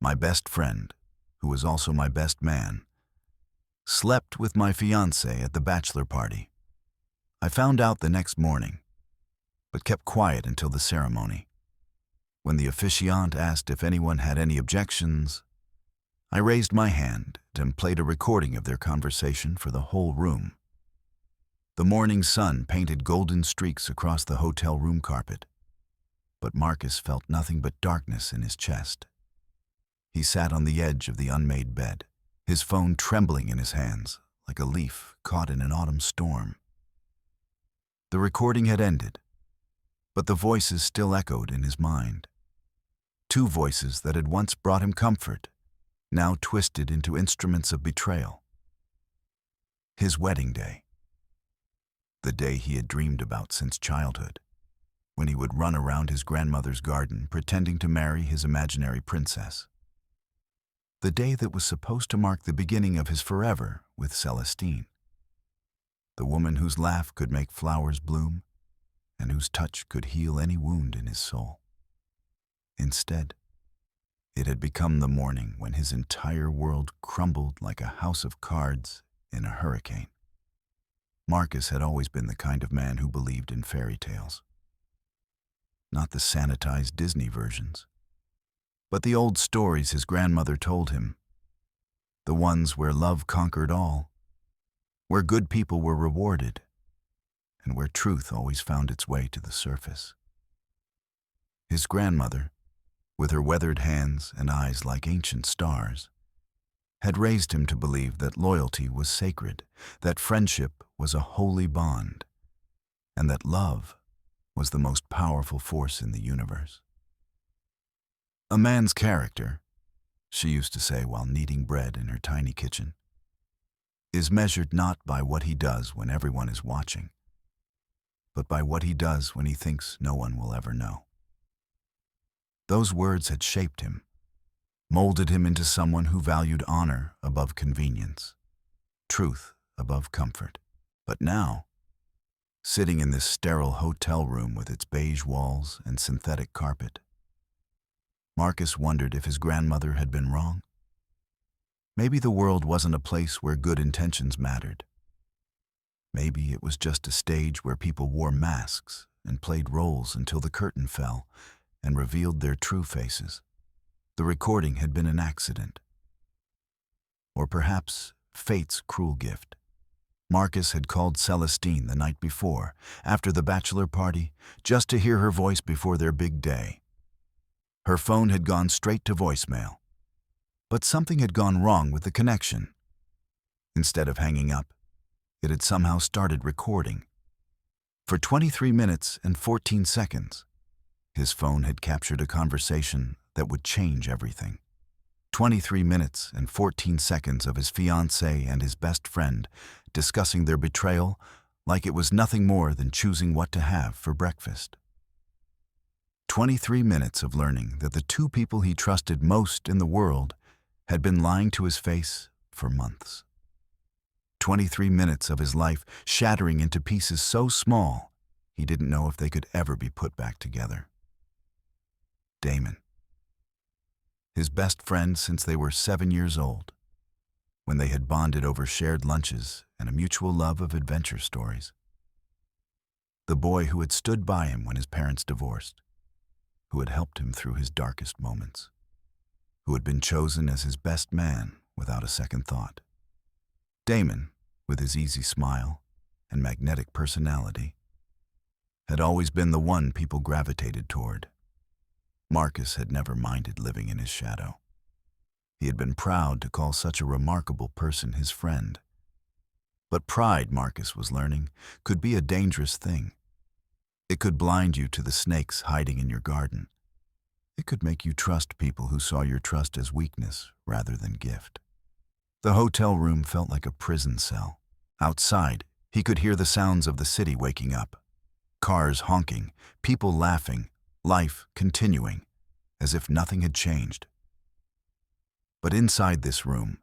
My best friend, who was also my best man, slept with my fiancée at the bachelor party. I found out the next morning, but kept quiet until the ceremony. When the officiant asked if anyone had any objections, I raised my hand and played a recording of their conversation for the whole room. The morning sun painted golden streaks across the hotel room carpet, but Marcus felt nothing but darkness in his chest. He sat on the edge of the unmade bed, his phone trembling in his hands like a leaf caught in an autumn storm. The recording had ended, but the voices still echoed in his mind. Two voices that had once brought him comfort, now twisted into instruments of betrayal. His wedding day. The day he had dreamed about since childhood, when he would run around his grandmother's garden pretending to marry his imaginary princess. The day that was supposed to mark the beginning of his forever with Celestine, the woman whose laugh could make flowers bloom and whose touch could heal any wound in his soul. Instead, it had become the morning when his entire world crumbled like a house of cards in a hurricane. Marcus had always been the kind of man who believed in fairy tales. Not the sanitized Disney versions, but the old stories his grandmother told him. The ones where love conquered all, where good people were rewarded, and where truth always found its way to the surface. His grandmother, with her weathered hands and eyes like ancient stars, had raised him to believe that loyalty was sacred, that friendship was a holy bond, and that love was the most powerful force in the universe. A man's character, she used to say while kneading bread in her tiny kitchen, is measured not by what he does when everyone is watching, but by what he does when he thinks no one will ever know. Those words had shaped him, molded him into someone who valued honor above convenience, truth above comfort. But now, sitting in this sterile hotel room with its beige walls and synthetic carpet, Marcus wondered if his grandmother had been wrong. Maybe the world wasn't a place where good intentions mattered. Maybe it was just a stage where people wore masks and played roles until the curtain fell and revealed their true faces. The recording had been an accident. Or perhaps fate's cruel gift. Marcus had called Celestine the night before, after the bachelor party, just to hear her voice before their big day. Her phone had gone straight to voicemail, but something had gone wrong with the connection. Instead of hanging up, it had somehow started recording. For 23 minutes and 14 seconds, his phone had captured a conversation that would change everything. 23 minutes and 14 seconds of his fiancée and his best friend discussing their betrayal like it was nothing more than choosing what to have for breakfast. 23 minutes of learning that the two people he trusted most in the world had been lying to his face for months. 23 minutes of his life shattering into pieces so small he didn't know if they could ever be put back together. Damon. His best friend since they were 7 years old, when they had bonded over shared lunches and a mutual love of adventure stories. The boy who had stood by him when his parents divorced, who had helped him through his darkest moments, who had been chosen as his best man without a second thought. Damon, with his easy smile and magnetic personality, had always been the one people gravitated toward. Marcus had never minded living in his shadow. He had been proud to call such a remarkable person his friend. But pride, Marcus was learning, could be a dangerous thing. It could blind you to the snakes hiding in your garden. It could make you trust people who saw your trust as weakness rather than gift. The hotel room felt like a prison cell. Outside, he could hear the sounds of the city waking up. Cars honking, people laughing, life continuing, as if nothing had changed. But inside this room,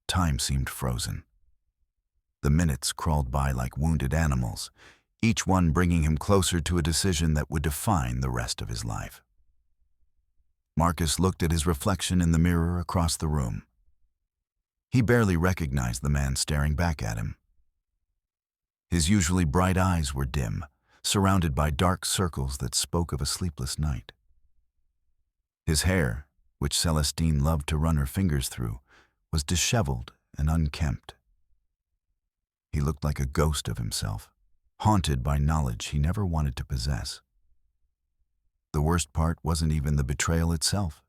time seemed frozen. The minutes crawled by like wounded animals, each one bringing him closer to a decision that would define the rest of his life. Marcus looked at his reflection in the mirror across the room. He barely recognized the man staring back at him. His usually bright eyes were dim, surrounded by dark circles that spoke of a sleepless night. His hair, which Celestine loved to run her fingers through, was disheveled and unkempt. He looked like a ghost of himself, haunted by knowledge he never wanted to possess. The worst part wasn't even the betrayal itself.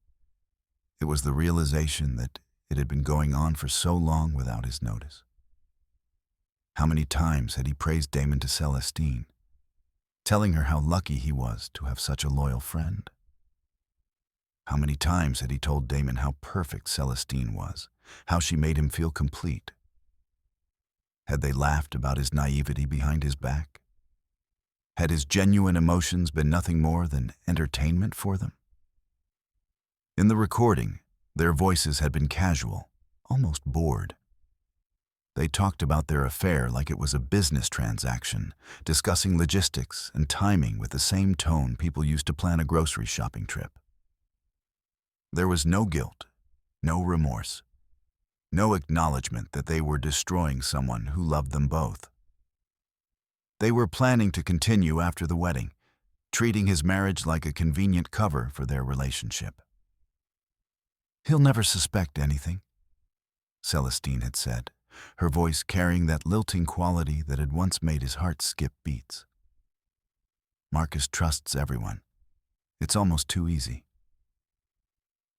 It was the realization that it had been going on for so long without his notice. How many times had he praised Damon to Celestine, telling her how lucky he was to have such a loyal friend? How many times had he told Damon how perfect Celestine was, how she made him feel complete? Had they laughed about his naivety behind his back? Had his genuine emotions been nothing more than entertainment for them? In the recording, their voices had been casual, almost bored. They talked about their affair like it was a business transaction, discussing logistics and timing with the same tone people used to plan a grocery shopping trip. There was no guilt, no remorse, no acknowledgement that they were destroying someone who loved them both. They were planning to continue after the wedding, treating his marriage like a convenient cover for their relationship. "He'll never suspect anything," Celestine had said, her voice carrying that lilting quality that had once made his heart skip beats. "Marcus trusts everyone. It's almost too easy."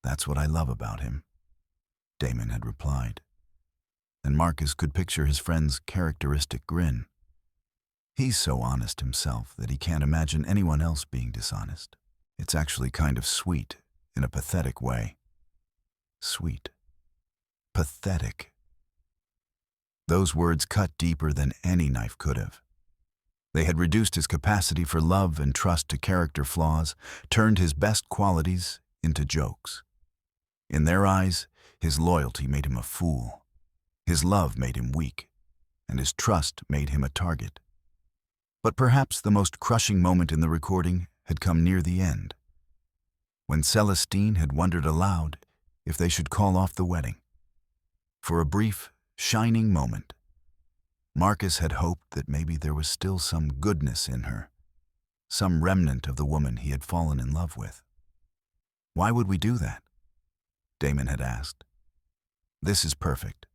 "That's what I love about him," Damon had replied. And Marcus could picture his friend's characteristic grin. He's so honest himself that he can't imagine anyone else being dishonest. It's actually kind of sweet, in a pathetic way. Sweet. Pathetic. Those words cut deeper than any knife could have. They had reduced his capacity for love and trust to character flaws, turned his best qualities into jokes. In their eyes, his loyalty made him a fool. His love made him weak, and his trust made him a target. But perhaps the most crushing moment in the recording had come near the end, when Celestine had wondered aloud if they should call off the wedding. For a brief, shining moment, Marcus had hoped that maybe there was still some goodness in her, some remnant of the woman he had fallen in love with. "Why would we do that?" Damon had asked. "This is perfect.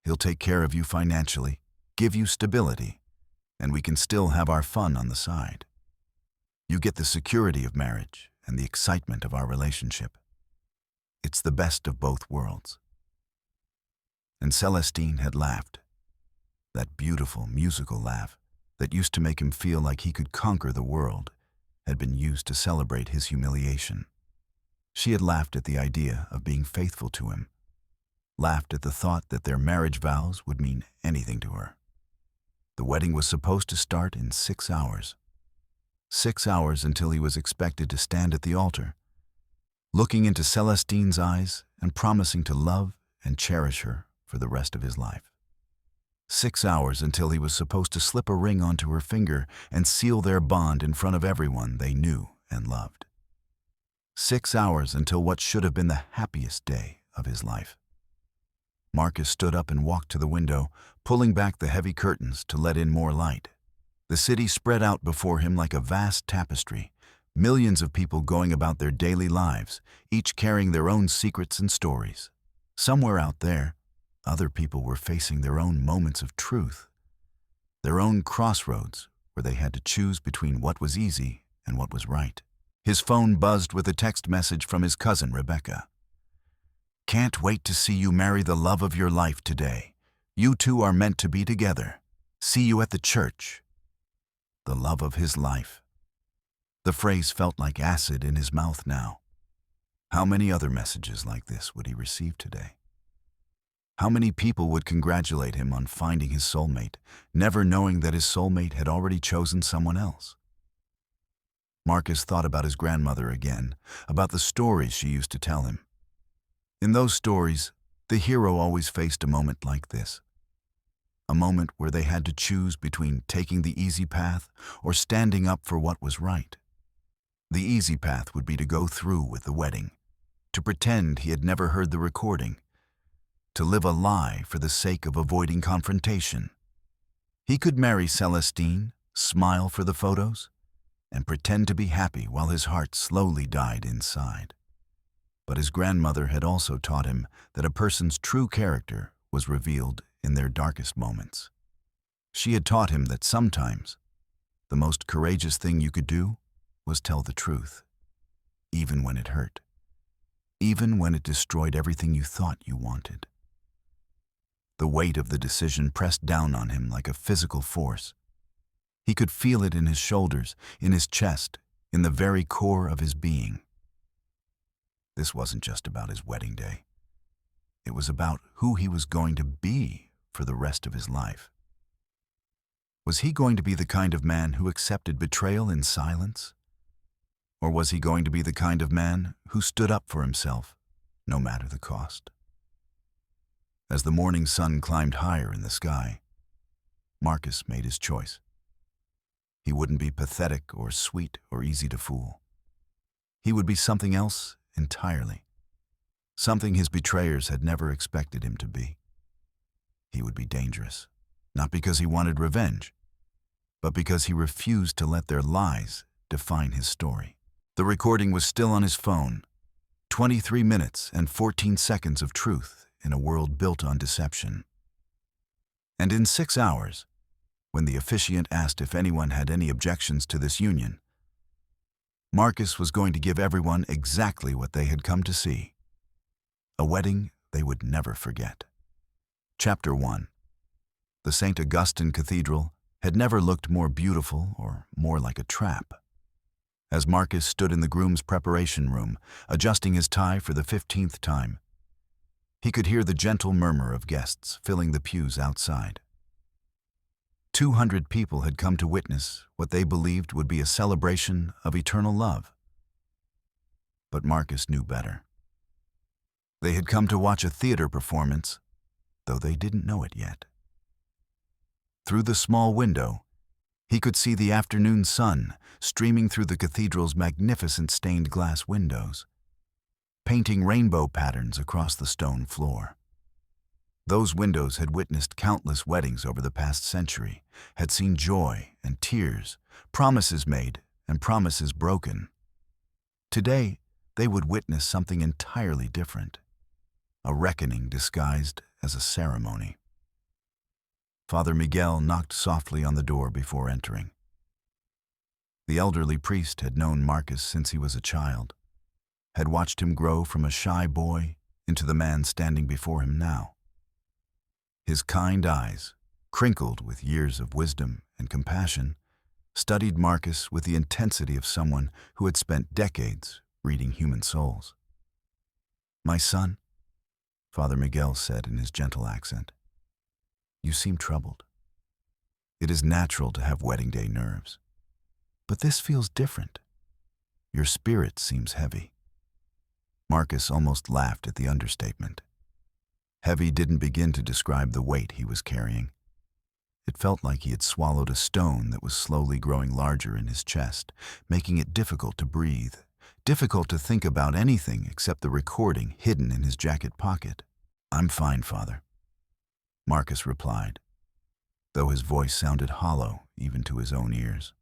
He'll take care of you financially, give you stability, and we can still have our fun on the side. You get the security of marriage and the excitement of our relationship. It's the best of both worlds." And Celestine had laughed. That beautiful musical laugh that used to make him feel like he could conquer the world had been used to celebrate his humiliation. She had laughed at the idea of being faithful to him, laughed at the thought that their marriage vows would mean anything to her. The wedding was supposed to start in 6 hours. 6 hours until he was expected to stand at the altar, looking into Celestine's eyes and promising to love and cherish her for the rest of his life. 6 hours until he was supposed to slip a ring onto her finger and seal their bond in front of everyone they knew and loved. 6 hours until what should have been the happiest day of his life. Marcus stood up and walked to the window, pulling back the heavy curtains to let in more light. The city spread out before him like a vast tapestry, millions of people going about their daily lives, each carrying their own secrets and stories. Somewhere out there, other people were facing their own moments of truth, their own crossroads where they had to choose between what was easy and what was right. His phone buzzed with a text message from his cousin, Rebecca. "Can't wait to see you marry the love of your life today. You two are meant to be together. See you at the church." The love of his life. The phrase felt like acid in his mouth now. How many other messages like this would he receive today? How many people would congratulate him on finding his soulmate, never knowing that his soulmate had already chosen someone else? Marcus thought about his grandmother again, about the stories she used to tell him. In those stories, the hero always faced a moment like this. A moment where they had to choose between taking the easy path or standing up for what was right. The easy path would be to go through with the wedding, to pretend he had never heard the recording, to live a lie for the sake of avoiding confrontation. He could marry Celestine, smile for the photos, and pretend to be happy while his heart slowly died inside. But his grandmother had also taught him that a person's true character was revealed in their darkest moments. She had taught him that sometimes the most courageous thing you could do was tell the truth, even when it hurt, even when it destroyed everything you thought you wanted. The weight of the decision pressed down on him like a physical force. He could feel it in his shoulders, in his chest, in the very core of his being. This wasn't just about his wedding day. It was about who he was going to be for the rest of his life. Was he going to be the kind of man who accepted betrayal in silence? Or was he going to be the kind of man who stood up for himself, no matter the cost? As the morning sun climbed higher in the sky, Marcus made his choice. He wouldn't be pathetic or sweet or easy to fool. He would be something else entirely, something his betrayers had never expected him to be. He would be dangerous, not because he wanted revenge, but because he refused to let their lies define his story. The recording was still on his phone, 23 minutes and 14 seconds of truth in a world built on deception. And in 6 hours, when the officiant asked if anyone had any objections to this union, Marcus was going to give everyone exactly what they had come to see. A wedding they would never forget. Chapter 1. The St. Augustine Cathedral had never looked more beautiful or more like a trap. As Marcus stood in the groom's preparation room, adjusting his tie for the 15th time, he could hear the gentle murmur of guests filling the pews outside. 200 people had come to witness what they believed would be a celebration of eternal love. But Marcus knew better. They had come to watch a theater performance, though they didn't know it yet. Through the small window, he could see the afternoon sun streaming through the cathedral's magnificent stained glass windows, painting rainbow patterns across the stone floor. Those windows had witnessed countless weddings over the past century, had seen joy and tears, promises made and promises broken. Today, they would witness something entirely different, a reckoning disguised as a ceremony. Father Miguel knocked softly on the door before entering. The elderly priest had known Marcus since he was a child, had watched him grow from a shy boy into the man standing before him now. His kind eyes, crinkled with years of wisdom and compassion, studied Marcus with the intensity of someone who had spent decades reading human souls. "My son," Father Miguel said in his gentle accent, "you seem troubled. It is natural to have wedding day nerves. But this feels different. Your spirit seems heavy." Marcus almost laughed at the understatement. Heavy didn't begin to describe the weight he was carrying. It felt like he had swallowed a stone that was slowly growing larger in his chest, making it difficult to breathe, difficult to think about anything except the recording hidden in his jacket pocket. "I'm fine, Father," Marcus replied, though his voice sounded hollow even to his own ears.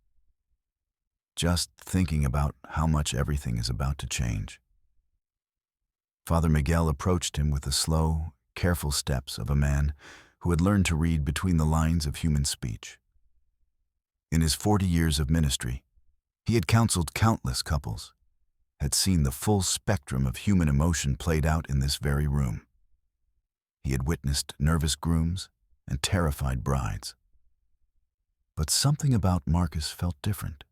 "Just thinking about how much everything is about to change." Father Miguel approached him with the slow, careful steps of a man who had learned to read between the lines of human speech. In his 40 years of ministry, he had counseled countless couples, had seen the full spectrum of human emotion played out in this very room. He had witnessed nervous grooms and terrified brides. But something about Marcus felt different,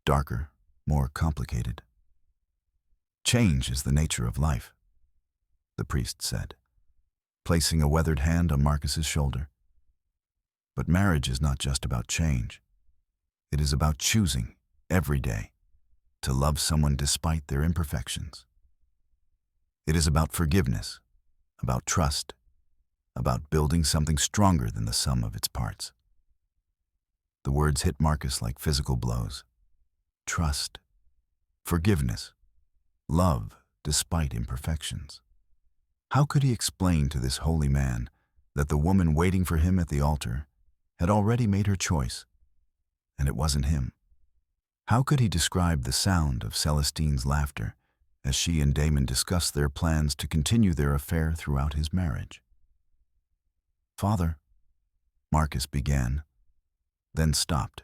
darker, more complicated. "Change is the nature of life," the priest said, placing a weathered hand on Marcus's shoulder. "But marriage is not just about change. It is about choosing, every day, to love someone despite their imperfections. It is about forgiveness, about trust, about building something stronger than the sum of its parts." The words hit Marcus like physical blows. Trust. forgiveness, love despite imperfections. How could he explain to this holy man that the woman waiting for him at the altar had already made her choice, and it wasn't him? How could he describe the sound of Celestine's laughter as she and Damon discussed their plans to continue their affair throughout his marriage? "Father," Marcus began, then stopped.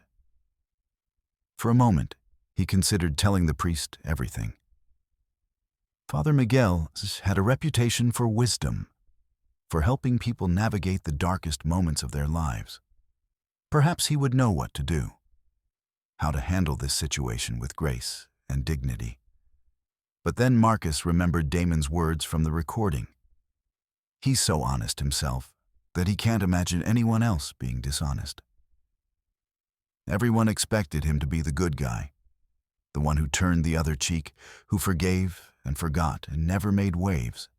For a moment, he considered telling the priest everything. Father Miguel had a reputation for wisdom, for helping people navigate the darkest moments of their lives. Perhaps he would know what to do, how to handle this situation with grace and dignity. But then Marcus remembered Damon's words from the recording. He's so honest himself that he can't imagine anyone else being dishonest. Everyone expected him to be the good guy, the one who turned the other cheek, who forgave and forgot and never made waves.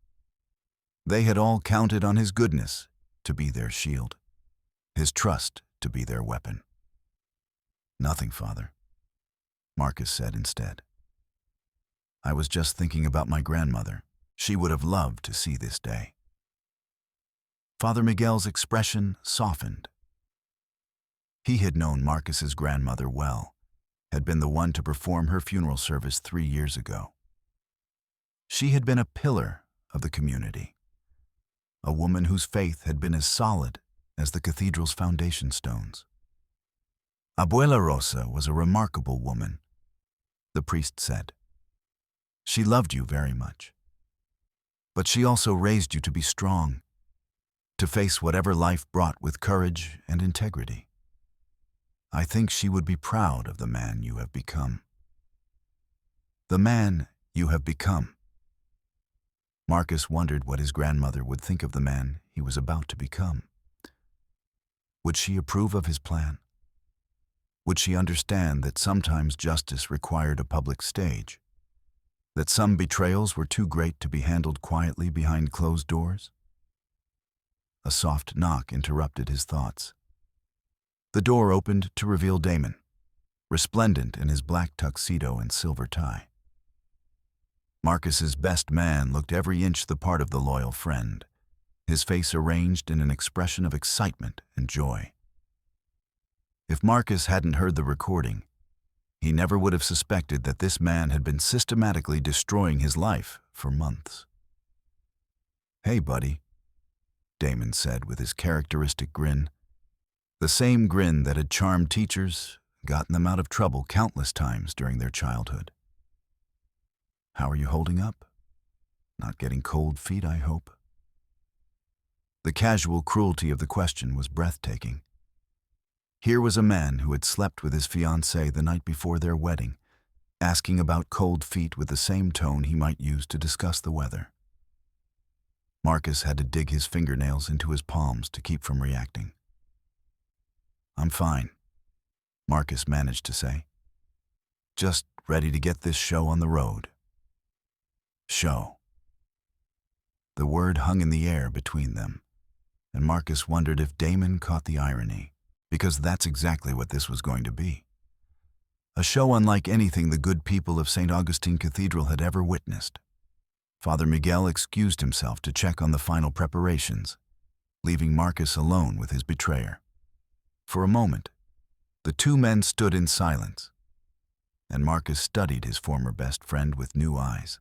They had all counted on his goodness to be their shield, his trust to be their weapon. "Nothing, Father," Marcus said instead. "I was just thinking about my grandmother. She would have loved to see this day." Father Miguel's expression softened. He had known Marcus's grandmother well, had been the one to perform her funeral service 3 years ago. She had been a pillar of the community, a woman whose faith had been as solid as the cathedral's foundation stones. Abuela Rosa was a remarkable woman, the priest said. She loved you very much. But she also raised you to be strong, to face whatever life brought with courage and integrity. I think she would be proud of the man you have become. The man you have become. Marcus wondered what his grandmother would think of the man he was about to become. Would she approve of his plan? Would she understand that sometimes justice required a public stage? That some betrayals were too great to be handled quietly behind closed doors? A soft knock interrupted his thoughts. The door opened to reveal Damon, resplendent in his black tuxedo and silver tie. Marcus's best man looked every inch the part of the loyal friend, his face arranged in an expression of excitement and joy. If Marcus hadn't heard the recording, he never would have suspected that this man had been systematically destroying his life for months. "Hey, buddy," Damon said with his characteristic grin, the same grin that had charmed teachers, gotten them out of trouble countless times during their childhood. "How are you holding up? Not getting cold feet, I hope?" The casual cruelty of the question was breathtaking. Here was a man who had slept with his fiancée the night before their wedding, asking about cold feet with the same tone he might use to discuss the weather. Marcus had to dig his fingernails into his palms to keep from reacting. "I'm fine," Marcus managed to say. "Just ready to get this show on the road." Show. The word hung in the air between them, and Marcus wondered if Damon caught the irony, because that's exactly what this was going to be. A show unlike anything the good people of St. Augustine Cathedral had ever witnessed. Father Miguel excused himself to check on the final preparations, leaving Marcus alone with his betrayer. For a moment, the two men stood in silence, and Marcus studied his former best friend with new eyes.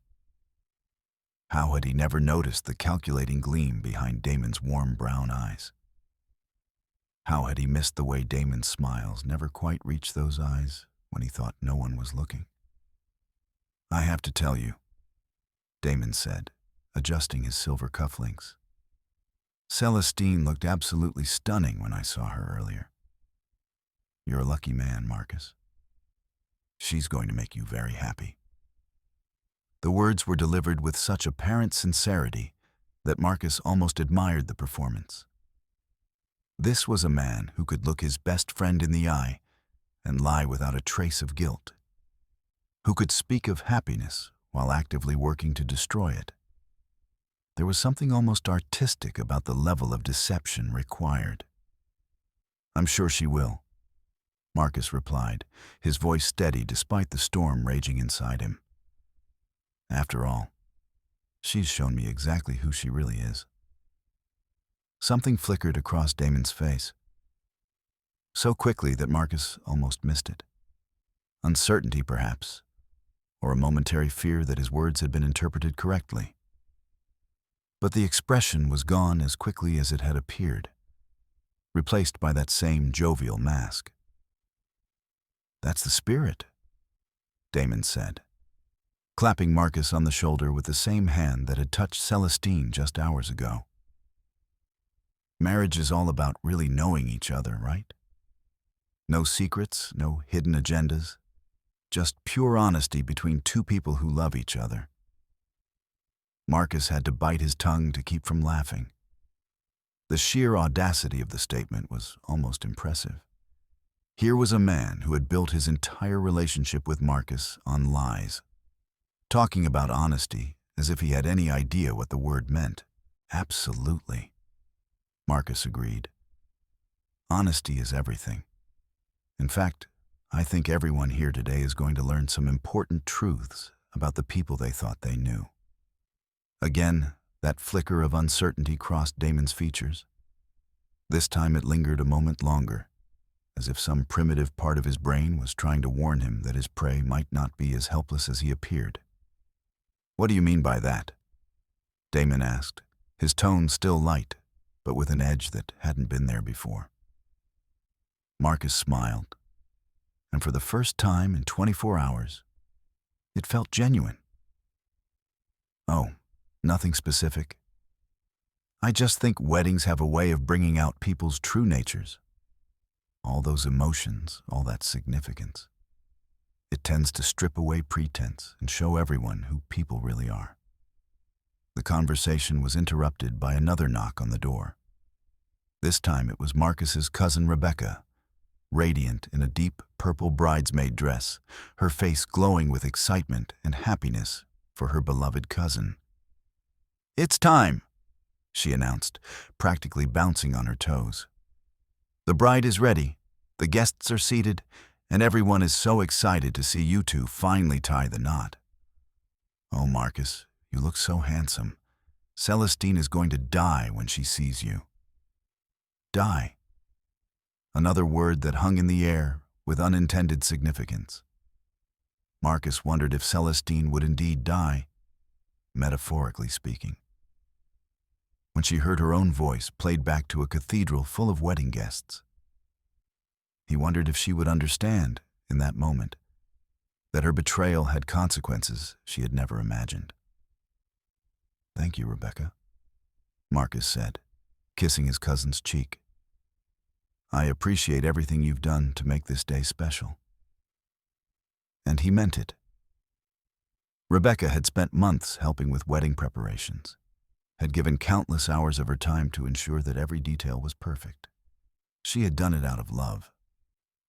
How had he never noticed the calculating gleam behind Damon's warm brown eyes? How had he missed the way Damon's smiles never quite reached those eyes when he thought no one was looking? "I have to tell you," Damon said, adjusting his silver cufflinks. "Celestine looked absolutely stunning when I saw her earlier. You're a lucky man, Marcus. She's going to make you very happy." The words were delivered with such apparent sincerity that Marcus almost admired the performance. This was a man who could look his best friend in the eye and lie without a trace of guilt, who could speak of happiness while actively working to destroy it. There was something almost artistic about the level of deception required. "I'm sure she will," Marcus replied, his voice steady despite the storm raging inside him. After all, she's shown me exactly who she really is. Something flickered across Damon's face, so quickly that Marcus almost missed it. Uncertainty, perhaps, or a momentary fear that his words had been interpreted correctly. But the expression was gone as quickly as it had appeared, replaced by that same jovial mask. "That's the spirit," Damon said, clapping Marcus on the shoulder with the same hand that had touched Celestine just hours ago. "Marriage is all about really knowing each other, right? No secrets, no hidden agendas, just pure honesty between two people who love each other." Marcus had to bite his tongue to keep from laughing. The sheer audacity of the statement was almost impressive. Here was a man who had built his entire relationship with Marcus on lies, talking about honesty as if he had any idea what the word meant. "Absolutely," Marcus agreed. "Honesty is everything. In fact, I think everyone here today is going to learn some important truths about the people they thought they knew." Again, that flicker of uncertainty crossed Damon's features. This time it lingered a moment longer, as if some primitive part of his brain was trying to warn him that his prey might not be as helpless as he appeared. "What do you mean by that?" Damon asked, his tone still light, but with an edge that hadn't been there before. Marcus smiled, and for the first time in 24 hours, it felt genuine. "Oh, nothing specific. I just think weddings have a way of bringing out people's true natures. All those emotions, all that significance. It tends to strip away pretense and show everyone who people really are." The conversation was interrupted by another knock on the door. This time it was Marcus's cousin Rebecca, radiant in a deep purple bridesmaid dress, her face glowing with excitement and happiness for her beloved cousin. "It's time," she announced, practically bouncing on her toes. "The bride is ready, the guests are seated, and everyone is so excited to see you two finally tie the knot. Oh, Marcus, you look so handsome. Celestine is going to die when she sees you." Die. Another word that hung in the air with unintended significance. Marcus wondered if Celestine would indeed die, metaphorically speaking. When she heard her own voice played back to a cathedral full of wedding guests, he wondered if she would understand, in that moment, that her betrayal had consequences she had never imagined. "Thank you, Rebecca," Marcus said, kissing his cousin's cheek. "I appreciate everything you've done to make this day special." And he meant it. Rebecca had spent months helping with wedding preparations, had given countless hours of her time to ensure that every detail was perfect. She had done it out of love,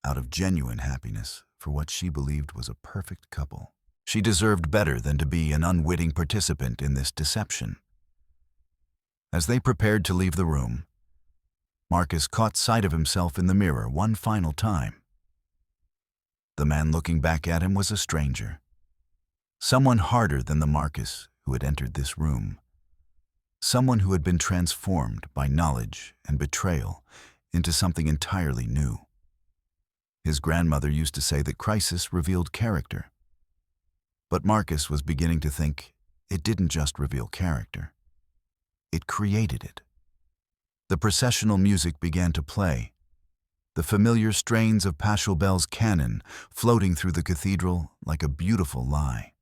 out of genuine happiness for what she believed was a perfect couple. She deserved better than to be an unwitting participant in this deception. As they prepared to leave the room, Marcus caught sight of himself in the mirror one final time. The man looking back at him was a stranger, someone harder than the Marcus who had entered this room, someone who had been transformed by knowledge and betrayal into something entirely new. His grandmother used to say that crisis revealed character. But Marcus was beginning to think it didn't just reveal character. It created it. The processional music began to play, the familiar strains of Pachelbel's canon floating through the cathedral like a beautiful lie.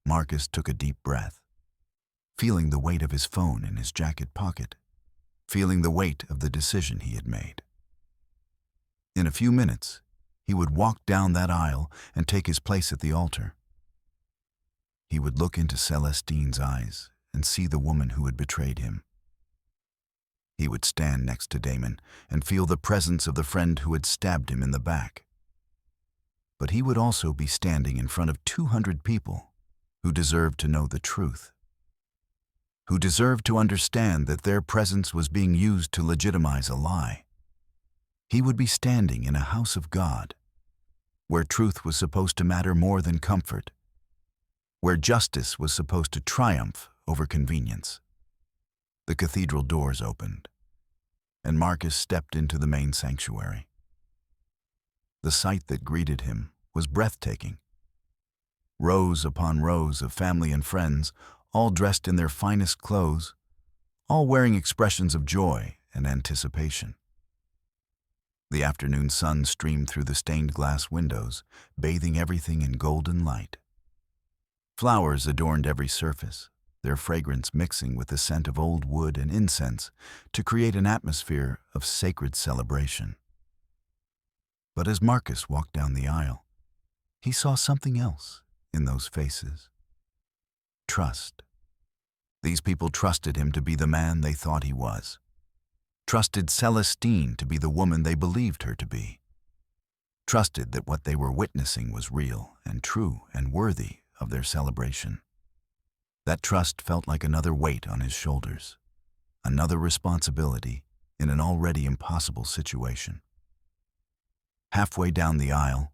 Marcus took a deep breath, feeling the weight of his phone in his jacket pocket, feeling the weight of the decision he had made. In a few minutes, he would walk down that aisle and take his place at the altar. He would look into Celestine's eyes and see the woman who had betrayed him. He would stand next to Damon and feel the presence of the friend who had stabbed him in the back. But he would also be standing in front of 200 people who deserved to know the truth, who deserved to understand that their presence was being used to legitimize a lie. He would be standing in a house of God, where truth was supposed to matter more than comfort, where justice was supposed to triumph over convenience. The cathedral doors opened, and Marcus stepped into the main sanctuary. The sight that greeted him was breathtaking. Rows upon rows of family and friends, all dressed in their finest clothes, all wearing expressions of joy and anticipation. The afternoon sun streamed through the stained glass windows, bathing everything in golden light. Flowers adorned every surface, their fragrance mixing with the scent of old wood and incense to create an atmosphere of sacred celebration. But as Marcus walked down the aisle, he saw something else in those faces. Trust. These people trusted him to be the man they thought he was. Trusted Celestine to be the woman they believed her to be. Trusted that what they were witnessing was real and true and worthy of their celebration. That trust felt like another weight on his shoulders, another responsibility in an already impossible situation. Halfway down the aisle,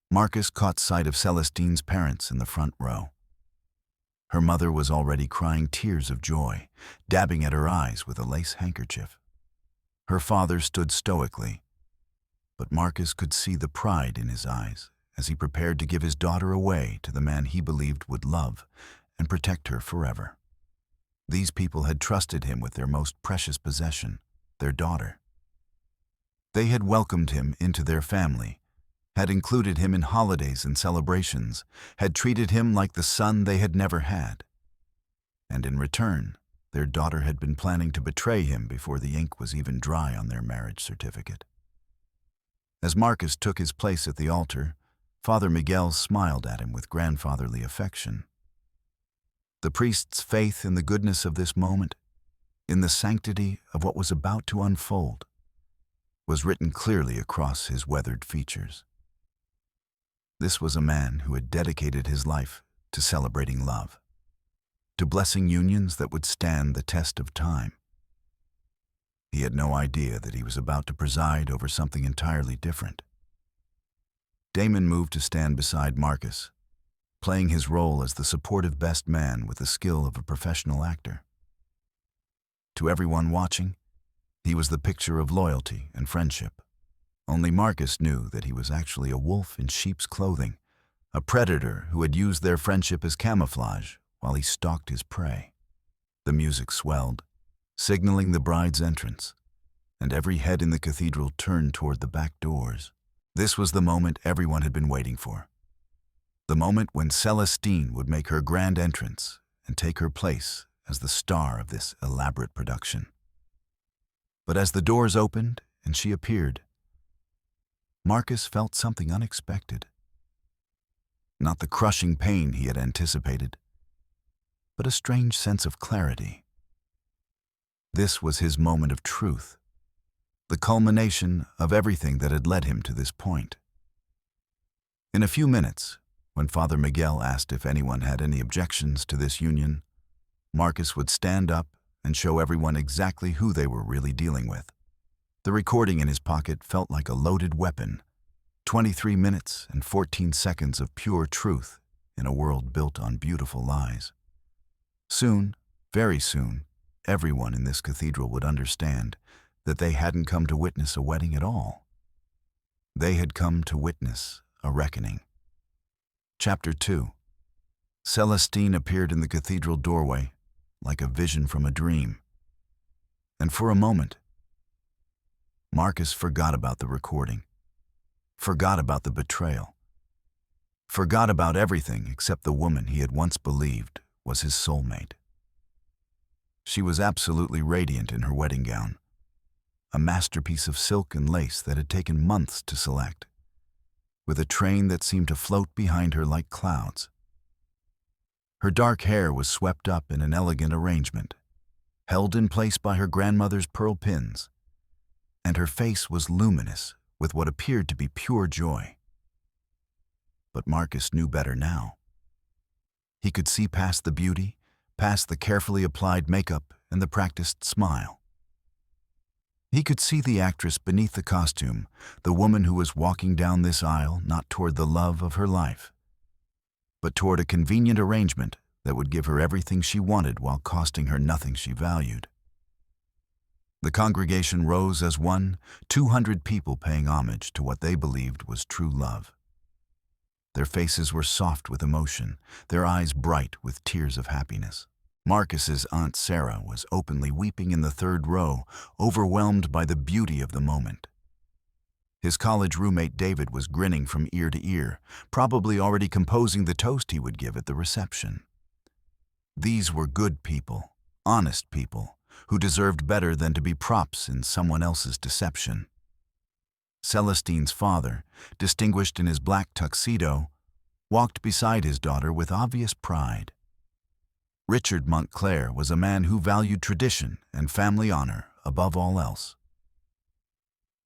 Marcus caught sight of Celestine's parents in the front row. Her mother was already crying tears of joy, dabbing at her eyes with a lace handkerchief. Her father stood stoically, but Marcus could see the pride in his eyes as he prepared to give his daughter away to the man he believed would love and protect her forever. These people had trusted him with their most precious possession, their daughter. They had welcomed him into their family, had included him in holidays and celebrations, had treated him like the son they had never had. And in return, their daughter had been planning to betray him before the ink was even dry on their marriage certificate. As Marcus took his place at the altar, Father Miguel smiled at him with grandfatherly affection. The priest's faith in the goodness of this moment, in the sanctity of what was about to unfold, was written clearly across his weathered features. This was a man who had dedicated his life to celebrating love, to blessing unions that would stand the test of time. He had no idea that he was about to preside over something entirely different. Damon moved to stand beside Marcus, playing his role as the supportive best man with the skill of a professional actor. To everyone watching, he was the picture of loyalty and friendship. Only Marcus knew that he was actually a wolf in sheep's clothing, a predator who had used their friendship as camouflage while he stalked his prey. The music swelled, signaling the bride's entrance, and every head in the cathedral turned toward the back doors. This was the moment everyone had been waiting for. The moment when Celestine would make her grand entrance and take her place as the star of this elaborate production. But as the doors opened and she appeared, Marcus felt something unexpected. Not the crushing pain he had anticipated, but a strange sense of clarity. This was his moment of truth, the culmination of everything that had led him to this point. In a few minutes, when Father Miguel asked if anyone had any objections to this union, Marcus would stand up and show everyone exactly who they were really dealing with. The recording in his pocket felt like a loaded weapon. 23 minutes and 14 seconds of pure truth in a world built on beautiful lies. Soon, very soon, everyone in this cathedral would understand that they hadn't come to witness a wedding at all. They had come to witness a reckoning. Chapter 2. Celestine appeared in the cathedral doorway like a vision from a dream. And for a moment, Marcus forgot about the recording, forgot about the betrayal, forgot about everything except the woman he had once believed was his soulmate. She was absolutely radiant in her wedding gown, a masterpiece of silk and lace that had taken months to select, with a train that seemed to float behind her like clouds. Her dark hair was swept up in an elegant arrangement, held in place by her grandmother's pearl pins, and her face was luminous with what appeared to be pure joy. But Marcus knew better now. He could see past the beauty, past the carefully applied makeup and the practiced smile. He could see the actress beneath the costume, the woman who was walking down this aisle not toward the love of her life, but toward a convenient arrangement that would give her everything she wanted while costing her nothing she valued. The congregation rose as one, 200 people paying homage to what they believed was true love. Their faces were soft with emotion, their eyes bright with tears of happiness. Marcus's Aunt Sarah was openly weeping in the third row, overwhelmed by the beauty of the moment. His college roommate David was grinning from ear to ear, probably already composing the toast he would give at the reception. These were good people, honest people, who deserved better than to be props in someone else's deception. Celestine's father, distinguished in his black tuxedo, walked beside his daughter with obvious pride. Richard Montclair was a man who valued tradition and family honor above all else.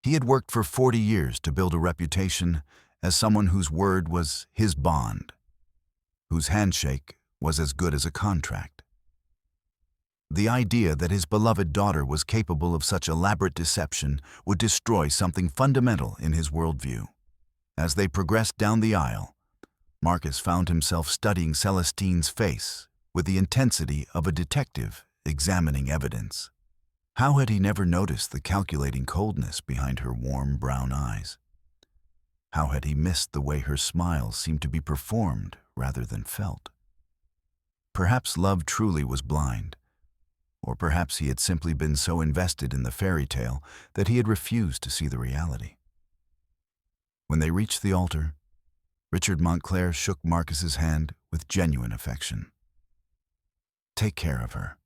He had worked for 40 years to build a reputation as someone whose word was his bond, whose handshake was as good as a contract. The idea that his beloved daughter was capable of such elaborate deception would destroy something fundamental in his worldview. As they progressed down the aisle, Marcus found himself studying Celestine's face with the intensity of a detective examining evidence. How had he never noticed the calculating coldness behind her warm brown eyes? How had he missed the way her smile seemed to be performed rather than felt? Perhaps love truly was blind, or perhaps he had simply been so invested in the fairy tale that he had refused to see the reality. When they reached the altar, Richard Montclair shook Marcus's hand with genuine affection. "Take care of her,"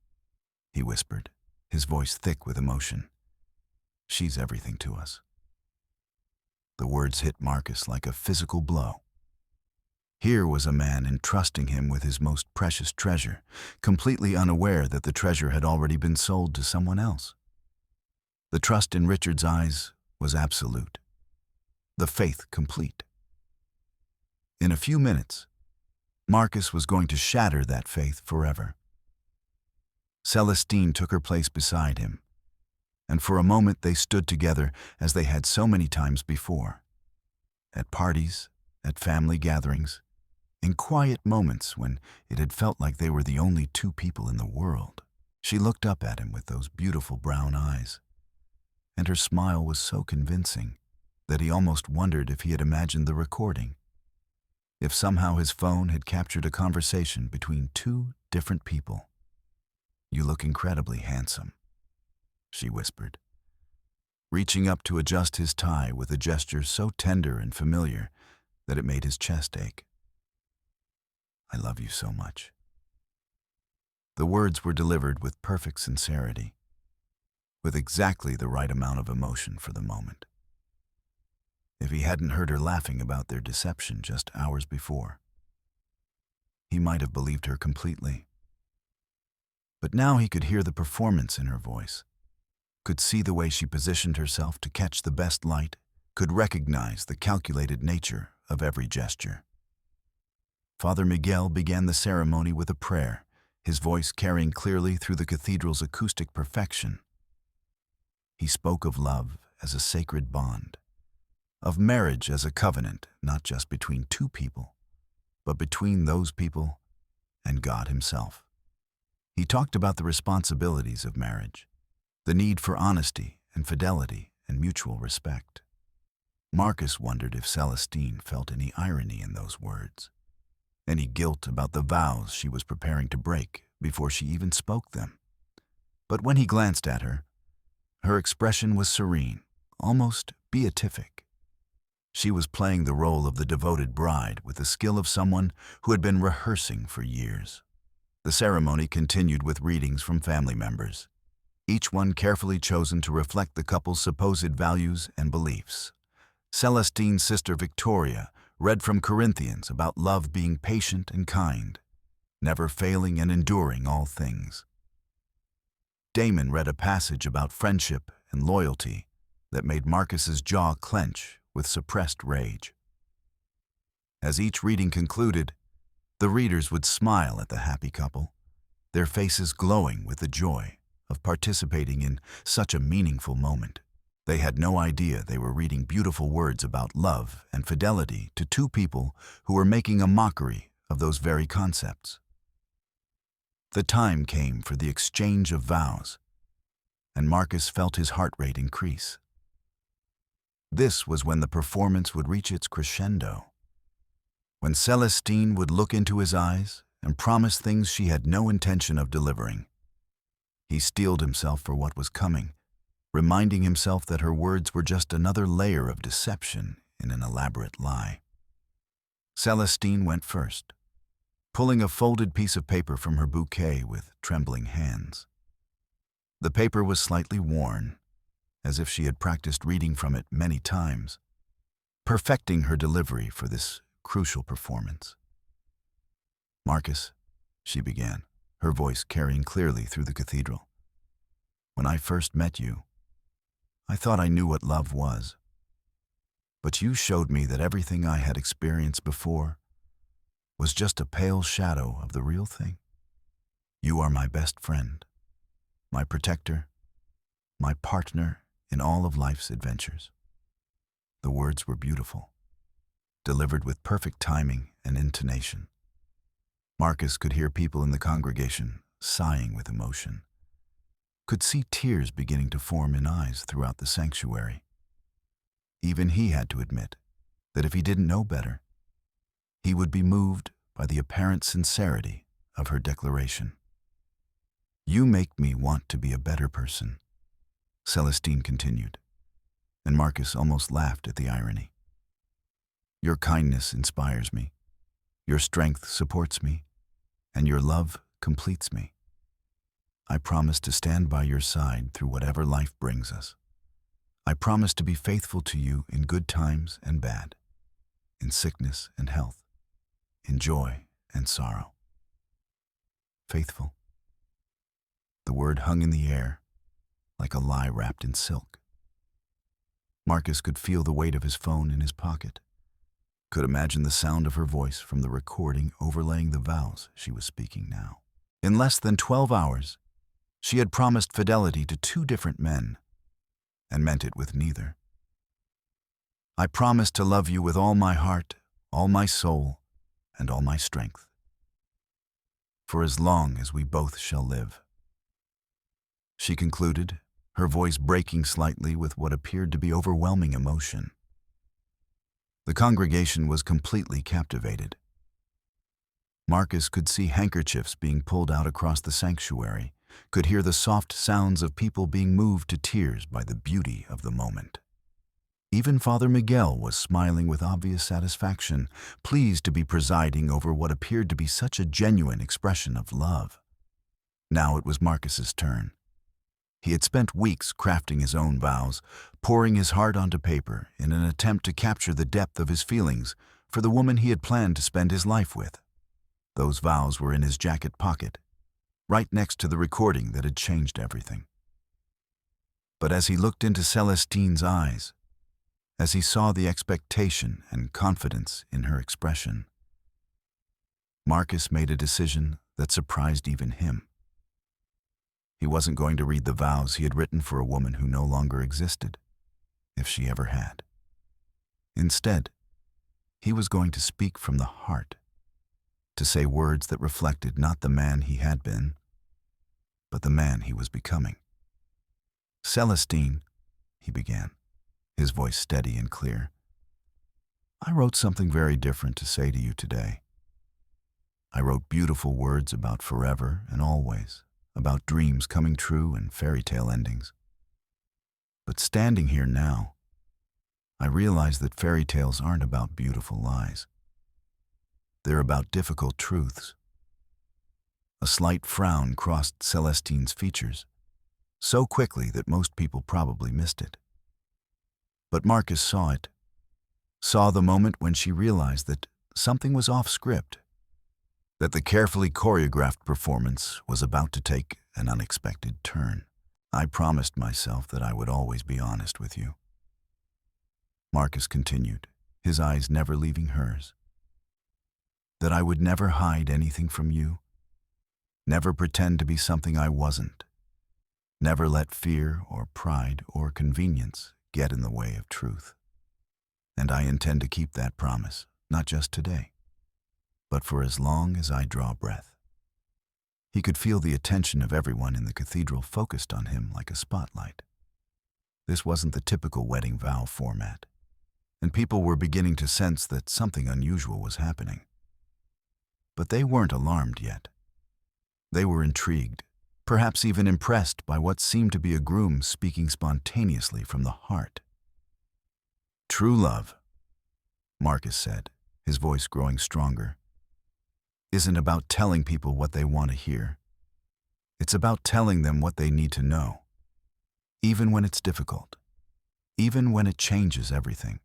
he whispered, his voice thick with emotion. "She's everything to us." The words hit Marcus like a physical blow. Here was a man entrusting him with his most precious treasure, completely unaware that the treasure had already been sold to someone else. The trust in Richard's eyes was absolute, the faith complete. In a few minutes, Marcus was going to shatter that faith forever. Celestine took her place beside him, and for a moment they stood together as they had so many times before. At parties, at family gatherings, in quiet moments when it had felt like they were the only two people in the world. She looked up at him with those beautiful brown eyes, and her smile was so convincing that he almost wondered if he had imagined the recording, if somehow his phone had captured a conversation between two different people. "You look incredibly handsome," she whispered, reaching up to adjust his tie with a gesture so tender and familiar that it made his chest ache. "I love you so much." The words were delivered with perfect sincerity, with exactly the right amount of emotion for the moment. If he hadn't heard her laughing about their deception just hours before, he might have believed her completely. But now he could hear the performance in her voice, could see the way she positioned herself to catch the best light, could recognize the calculated nature of every gesture. Father Miguel began the ceremony with a prayer, his voice carrying clearly through the cathedral's acoustic perfection. He spoke of love as a sacred bond, of marriage as a covenant not just between two people, but between those people and God Himself. He talked about the responsibilities of marriage, the need for honesty and fidelity and mutual respect. Marcus wondered if Celestine felt any irony in those words, any guilt about the vows she was preparing to break before she even spoke them. But when he glanced at her, her expression was serene, almost beatific. She was playing the role of the devoted bride with the skill of someone who had been rehearsing for years. The ceremony continued with readings from family members, each one carefully chosen to reflect the couple's supposed values and beliefs. Celestine's sister Victoria read from Corinthians about love being patient and kind, never failing and enduring all things. Damon read a passage about friendship and loyalty that made Marcus's jaw clench with suppressed rage. As each reading concluded, the readers would smile at the happy couple, their faces glowing with the joy of participating in such a meaningful moment. They had no idea they were reading beautiful words about love and fidelity to two people who were making a mockery of those very concepts. The time came for the exchange of vows, and Marcus felt his heart rate increase. This was when the performance would reach its crescendo, when Celestine would look into his eyes and promise things she had no intention of delivering. He steeled himself for what was coming, reminding himself that her words were just another layer of deception in an elaborate lie. Celestine went first, pulling a folded piece of paper from her bouquet with trembling hands. The paper was slightly worn, as if she had practiced reading from it many times, perfecting her delivery for this crucial performance. "Marcus," she began, her voice carrying clearly through the cathedral. "When I first met you, I thought I knew what love was. But you showed me that everything I had experienced before was just a pale shadow of the real thing. You are my best friend, my protector, my partner in all of life's adventures." The words were beautiful, delivered with perfect timing and intonation. Marcus could hear people in the congregation sighing with emotion, could see tears beginning to form in eyes throughout the sanctuary. Even he had to admit that if he didn't know better, he would be moved by the apparent sincerity of her declaration. "You make me want to be a better person," Celestine continued, and Marcus almost laughed at the irony. "Your kindness inspires me, your strength supports me, and your love completes me. I promise to stand by your side through whatever life brings us. I promise to be faithful to you in good times and bad, in sickness and health, in joy and sorrow." Faithful. The word hung in the air like a lie wrapped in silk. Marcus could feel the weight of his phone in his pocket, could imagine the sound of her voice from the recording overlaying the vows she was speaking now. In less than 12 hours, she had promised fidelity to 2 different men, and meant it with neither. "I promise to love you with all my heart, all my soul, and all my strength, for as long as we both shall live," she concluded, her voice breaking slightly with what appeared to be overwhelming emotion. The congregation was completely captivated. Marcus could see handkerchiefs being pulled out across the sanctuary, could hear the soft sounds of people being moved to tears by the beauty of the moment. Even Father Miguel was smiling with obvious satisfaction, pleased to be presiding over what appeared to be such a genuine expression of love. Now it was Marcus's turn. He had spent weeks crafting his own vows, pouring his heart onto paper in an attempt to capture the depth of his feelings for the woman he had planned to spend his life with. Those vows were in his jacket pocket, right next to the recording that had changed everything. But as he looked into Celestine's eyes, as he saw the expectation and confidence in her expression, Marcus made a decision that surprised even him. He wasn't going to read the vows he had written for a woman who no longer existed, if she ever had. Instead, he was going to speak from the heart, to say words that reflected not the man he had been, but the man he was becoming. "Celestine," he began, his voice steady and clear, "I wrote something very different to say to you today. I wrote beautiful words about forever and always, about dreams coming true and fairy tale endings. But standing here now, I realize that fairy tales aren't about beautiful lies. They're about difficult truths." A slight frown crossed Celestine's features, so quickly that most people probably missed it. But Marcus saw it, saw the moment when she realized that something was off script, that the carefully choreographed performance was about to take an unexpected turn. "I promised myself that I would always be honest with you," Marcus continued, his eyes never leaving hers. "That I would never hide anything from you, never pretend to be something I wasn't, Never let fear or pride or convenience get in the way of truth. And I intend to keep that promise, not just today, but for as long as I draw breath. He could feel the attention of everyone in the cathedral focused on him like a spotlight. This wasn't the typical wedding vow format, and people were beginning to sense that something unusual was happening. But they weren't alarmed yet. They were intrigued, perhaps even impressed by what seemed to be a groom speaking spontaneously from the heart. "True love," Marcus said, his voice growing stronger, "isn't about telling people what they want to hear. It's about telling them what they need to know, even when it's difficult, even when it changes everything.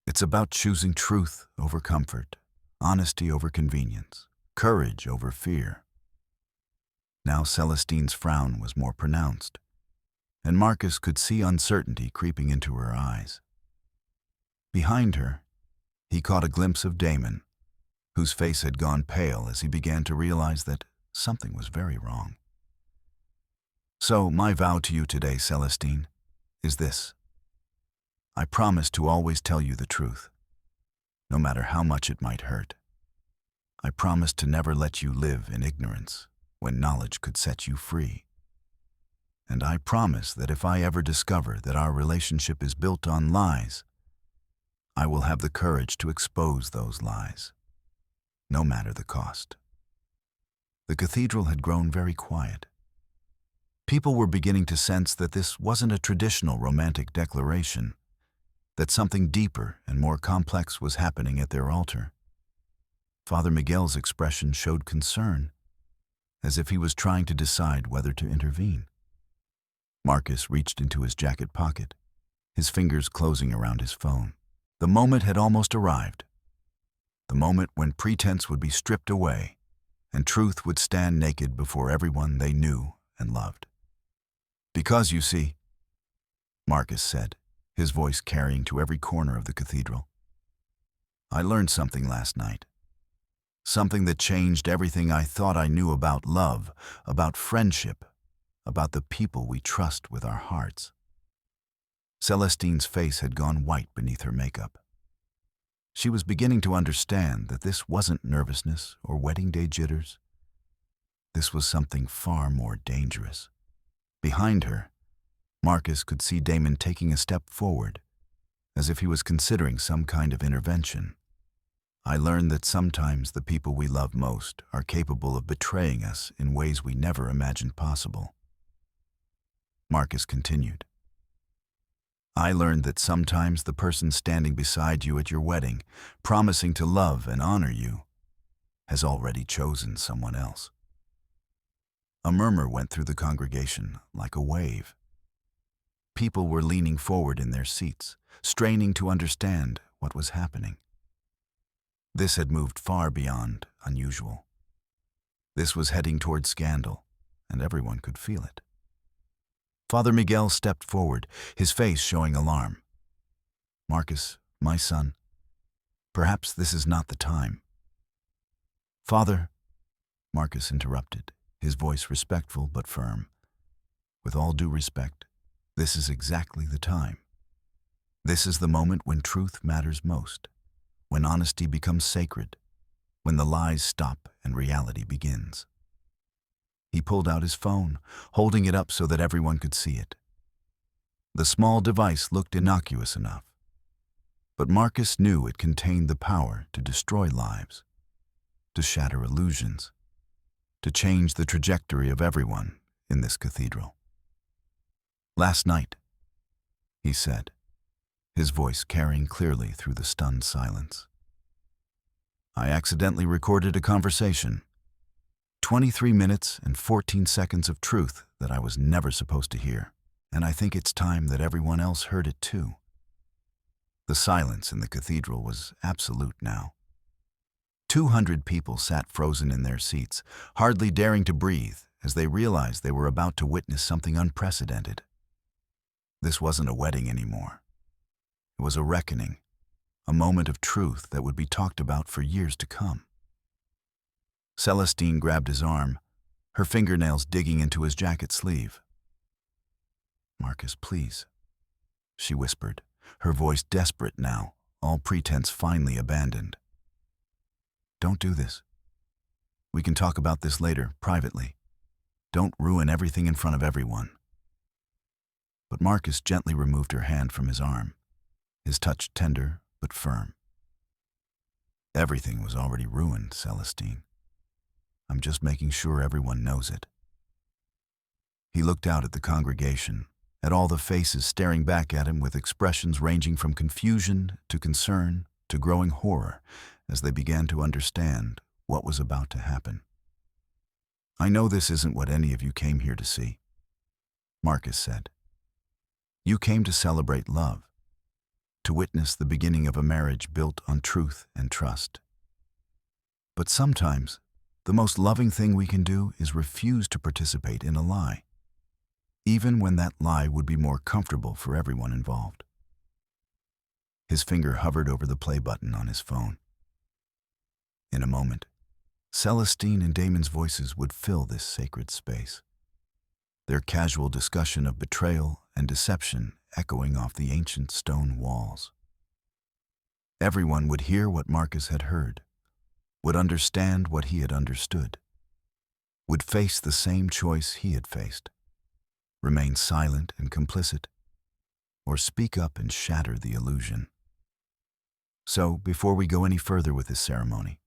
It's about choosing truth over comfort, honesty over convenience, courage over fear." Now Celestine's frown was more pronounced, and Marcus could see uncertainty creeping into her eyes. Behind her, he caught a glimpse of Damon, whose face had gone pale as he began to realize that something was very wrong. "So, my vow to you today, Celestine, is this. I promise to always tell you the truth, no matter how much it might hurt. I promise to never let you live in ignorance when knowledge could set you free. And I promise that if I ever discover that our relationship is built on lies, I will have the courage to expose those lies, no matter the cost." The cathedral had grown very quiet. People were beginning to sense that this wasn't a traditional romantic declaration, that something deeper and more complex was happening at their altar. Father Miguel's expression showed concern, as if he was trying to decide whether to intervene. Marcus reached into his jacket pocket, his fingers closing around his phone. The moment had almost arrived. The moment when pretense would be stripped away and truth would stand naked before everyone they knew and loved. "Because, you see," Marcus said, his voice carrying to every corner of the cathedral, "I learned something last night. Something that changed everything I thought I knew about love, about friendship, about the people we trust with our hearts." Celestine's face had gone white beneath her makeup. She was beginning to understand that this wasn't nervousness or wedding day jitters. This was something far more dangerous. Behind her, Marcus could see Damon taking a step forward, as if he was considering some kind of intervention. "I learned that sometimes the people we love most are capable of betraying us in ways we never imagined possible." Marcus continued. "I learned that sometimes the person standing beside you at your wedding, promising to love and honor you, has already chosen someone else." A murmur went through the congregation like a wave. People were leaning forward in their seats, straining to understand what was happening. This had moved far beyond unusual. This was heading toward scandal, and everyone could feel it. Father Miguel stepped forward, his face showing alarm. "Marcus, my son, perhaps this is not the time." "Father," Marcus interrupted, his voice respectful but firm. "With all due respect, this is exactly the time. This is the moment when truth matters most, when honesty becomes sacred, when the lies stop and reality begins." He pulled out his phone, holding it up so that everyone could see it. The small device looked innocuous enough, but Marcus knew it contained the power to destroy lives, to shatter illusions, to change the trajectory of everyone in this cathedral. "Last night," he said, his voice carrying clearly through the stunned silence, "I accidentally recorded a conversation. 23 minutes and 14 seconds of truth that I was never supposed to hear, and I think it's time that everyone else heard it too." The silence in the cathedral was absolute now. 200 people sat frozen in their seats, hardly daring to breathe as they realized they were about to witness something unprecedented. This wasn't a wedding anymore. It was a reckoning, a moment of truth that would be talked about for years to come. Celestine grabbed his arm, her fingernails digging into his jacket sleeve. "Marcus, please," she whispered, her voice desperate now, all pretense finally abandoned. "Don't do this. We can talk about this later, privately. Don't ruin everything in front of everyone." But Marcus gently removed her hand from his arm, his touch tender but firm. "Everything was already ruined, Celestine. I'm just making sure everyone knows it." He looked out at the congregation, at all the faces staring back at him with expressions ranging from confusion to concern to growing horror as they began to understand what was about to happen. "I know this isn't what any of you came here to see," Marcus said. "You came to celebrate love, to witness the beginning of a marriage built on truth and trust. But sometimes, the most loving thing we can do is refuse to participate in a lie, even when that lie would be more comfortable for everyone involved." His finger hovered over the play button on his phone. In a moment, Celestine and Damon's voices would fill this sacred space, their casual discussion of betrayal and deception echoing off the ancient stone walls. Everyone would hear what Marcus had heard, would understand what he had understood, would face the same choice he had faced: remain silent and complicit, or speak up and shatter the illusion. "So, before we go any further with this ceremony,"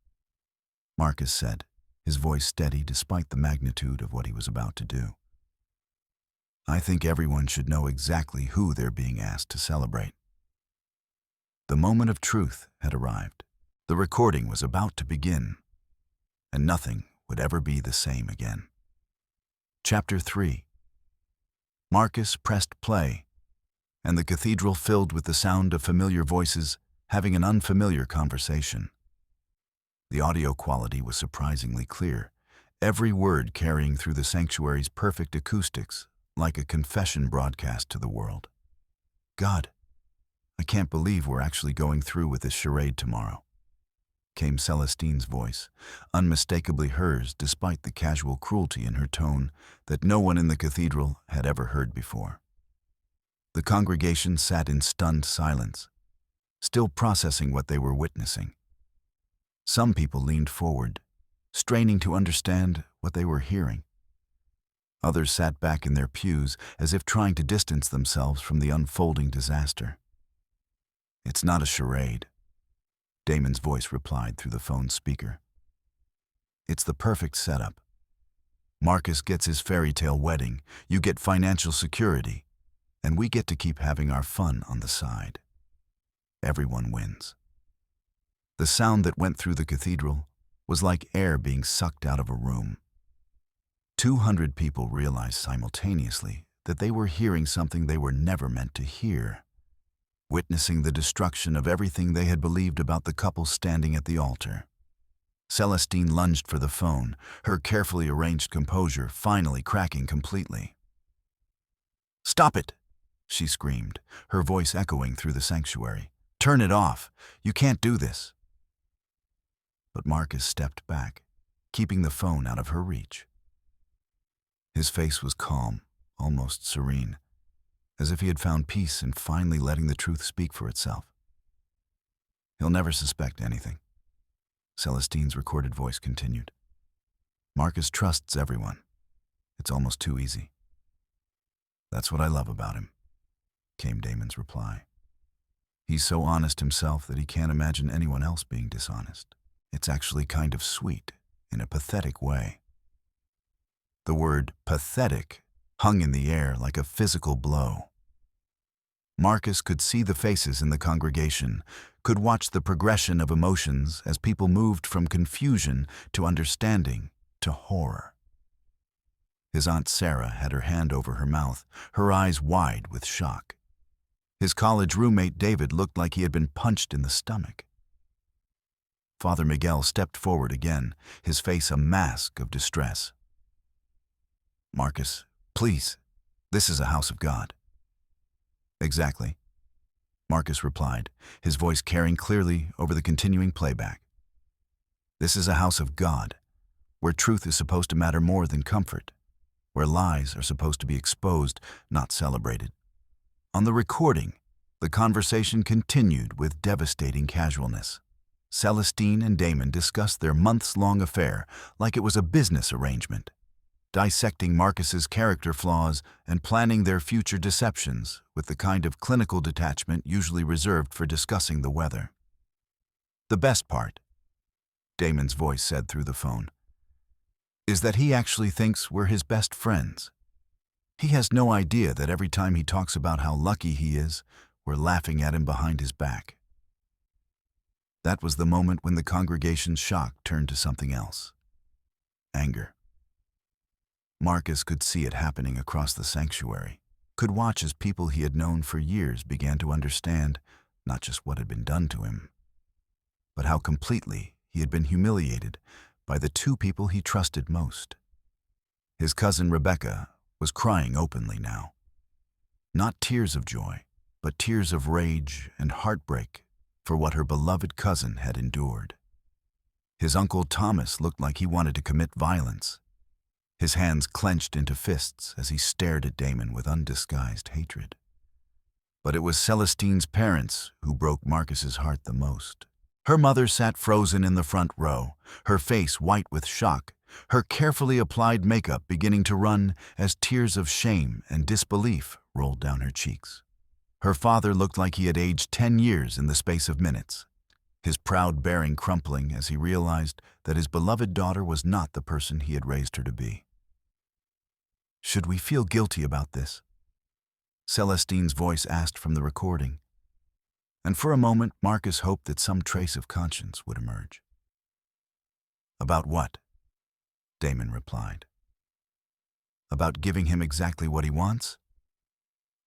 Marcus said, his voice steady despite the magnitude of what he was about to do, "I think everyone should know exactly who they're being asked to celebrate." The moment of truth had arrived. The recording was about to begin, and nothing would ever be the same again. Chapter 3. Marcus pressed play, and the cathedral filled with the sound of familiar voices having an unfamiliar conversation. The audio quality was surprisingly clear, every word carrying through the sanctuary's perfect acoustics like a confession broadcast to the world. "God, I can't believe we're actually going through with this charade tomorrow," came Celestine's voice, unmistakably hers despite the casual cruelty in her tone that no one in the cathedral had ever heard before. The congregation sat in stunned silence, still processing what they were witnessing. Some people leaned forward, straining to understand what they were hearing. Others sat back in their pews as if trying to distance themselves from the unfolding disaster. "It's not a charade," Damon's voice replied through the phone's speaker. "It's the perfect setup. Marcus gets his fairy tale wedding, you get financial security, and we get to keep having our fun on the side. Everyone wins." The sound that went through the cathedral was like air being sucked out of a room. 200 people realized simultaneously that they were hearing something they were never meant to hear, witnessing the destruction of everything they had believed about the couple standing at the altar. Celestine lunged for the phone, her carefully arranged composure finally cracking completely. "Stop it!" she screamed, her voice echoing through the sanctuary. "Turn it off! You can't do this!" But Marcus stepped back, keeping the phone out of her reach. His face was calm, almost serene, as if he had found peace in finally letting the truth speak for itself. "He'll never suspect anything," Celestine's recorded voice continued. "Marcus trusts everyone. It's almost too easy." "That's what I love about him," came Damon's reply. "He's so honest himself that he can't imagine anyone else being dishonest. It's actually kind of sweet, in a pathetic way." The word pathetic hung in the air like a physical blow. Marcus could see the faces in the congregation, could watch the progression of emotions as people moved from confusion to understanding to horror. His Aunt Sarah had her hand over her mouth, her eyes wide with shock. His college roommate David looked like he had been punched in the stomach. Father Miguel stepped forward again, his face a mask of distress. "Marcus, please, this is a house of God." "Exactly," Marcus replied, his voice carrying clearly over the continuing playback. "This is a house of God, where truth is supposed to matter more than comfort, where lies are supposed to be exposed, not celebrated. On the recording, the conversation continued with devastating casualness. Celestine and Damon discussed their months-long affair like it was a business arrangement, dissecting Marcus's character flaws and planning their future deceptions with the kind of clinical detachment usually reserved for discussing the weather. "The best part," Damon's voice said through the phone, "is that he actually thinks we're his best friends. He has no idea that every time he talks about how lucky he is, we're laughing at him behind his back." That was the moment when the congregation's shock turned to something else: anger. Marcus could see it happening across the sanctuary, could watch as people he had known for years began to understand not just what had been done to him, but how completely he had been humiliated by the two people he trusted most. His cousin Rebecca was crying openly now. Not tears of joy, but tears of rage and heartbreak for what her beloved cousin had endured. His uncle Thomas looked like he wanted to commit violence. His hands clenched into fists as he stared at Damon with undisguised hatred. But it was Celestine's parents who broke Marcus's heart the most. Her mother sat frozen in the front row, her face white with shock, her carefully applied makeup beginning to run as tears of shame and disbelief rolled down her cheeks. Her father looked like he had aged 10 years in the space of minutes, his proud bearing crumpling as he realized that his beloved daughter was not the person he had raised her to be. "Should we feel guilty about this?" Celestine's voice asked from the recording, and for a moment Marcus hoped that some trace of conscience would emerge. "About what?" Damon replied. "About giving him exactly what he wants?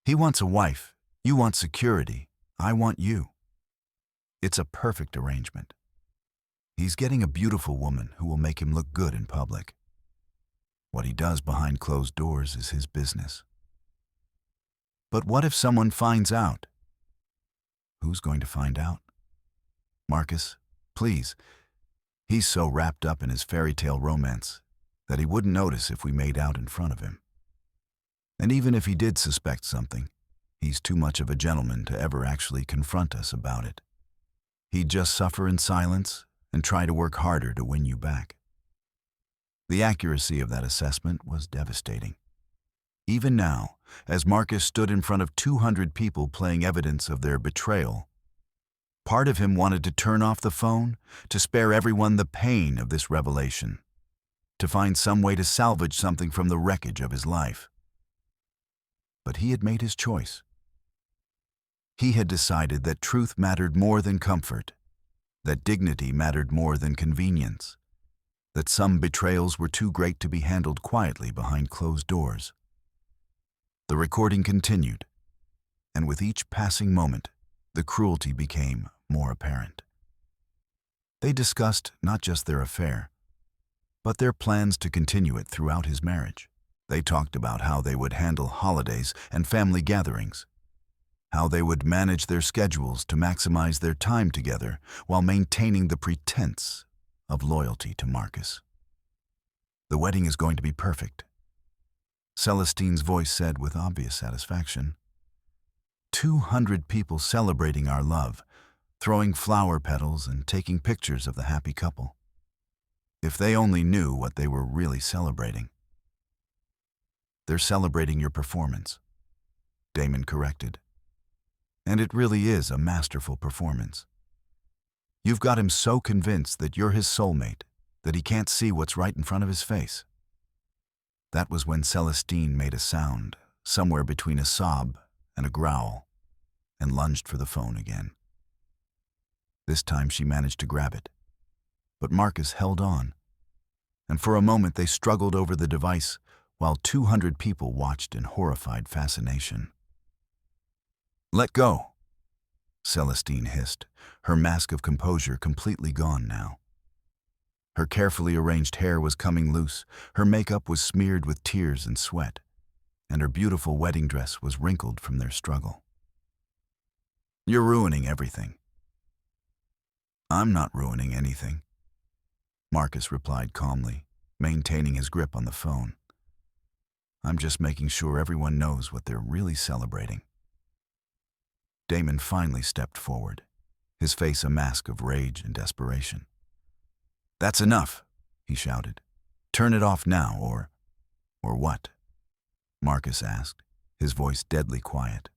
He wants a wife. You want security. I want you. It's a perfect arrangement. He's getting a beautiful woman who will make him look good in public. What he does behind closed doors is his business. But what if someone finds out?" "Who's going to find out?" "Marcus, please. He's so wrapped up in his fairy tale romance that he wouldn't notice if we made out in front of him. And even if he did suspect something, he's too much of a gentleman to ever actually confront us about it. He'd just suffer in silence and try to work harder to win you back." The accuracy of that assessment was devastating. Even now, as Marcus stood in front of 200 people playing evidence of their betrayal, part of him wanted to turn off the phone, to spare everyone the pain of this revelation, to find some way to salvage something from the wreckage of his life. But he had made his choice. He had decided that truth mattered more than comfort, that dignity mattered more than convenience, that some betrayals were too great to be handled quietly behind closed doors. The recording continued, and with each passing moment, the cruelty became more apparent. They discussed not just their affair, but their plans to continue it throughout his marriage. They talked about how they would handle holidays and family gatherings, how they would manage their schedules to maximize their time together while maintaining the pretense of loyalty to Marcus. "The wedding is going to be perfect," Celestine's voice said with obvious satisfaction. 200 people celebrating our love, throwing flower petals and taking pictures of the happy couple. If they only knew what they were really celebrating. "They're celebrating your performance," Damon corrected. "And it really is a masterful performance. You've got him so convinced that you're his soulmate that he can't see what's right in front of his face." That was when Celestine made a sound, somewhere between a sob and a growl, and lunged for the phone again. This time she managed to grab it, but Marcus held on, and for a moment they struggled over the device while 200 people watched in horrified fascination. "Let go," Celestine hissed, her mask of composure completely gone now. Her carefully arranged hair was coming loose, her makeup was smeared with tears and sweat, and her beautiful wedding dress was wrinkled from their struggle. "You're ruining everything." "I'm not ruining anything," Marcus replied calmly, maintaining his grip on the phone. I'm just making sure everyone knows what they're really celebrating. Damon finally stepped forward, his face a mask of rage and desperation. "That's enough," he shouted. "Turn it off now, or what?" Marcus asked, his voice deadly quiet.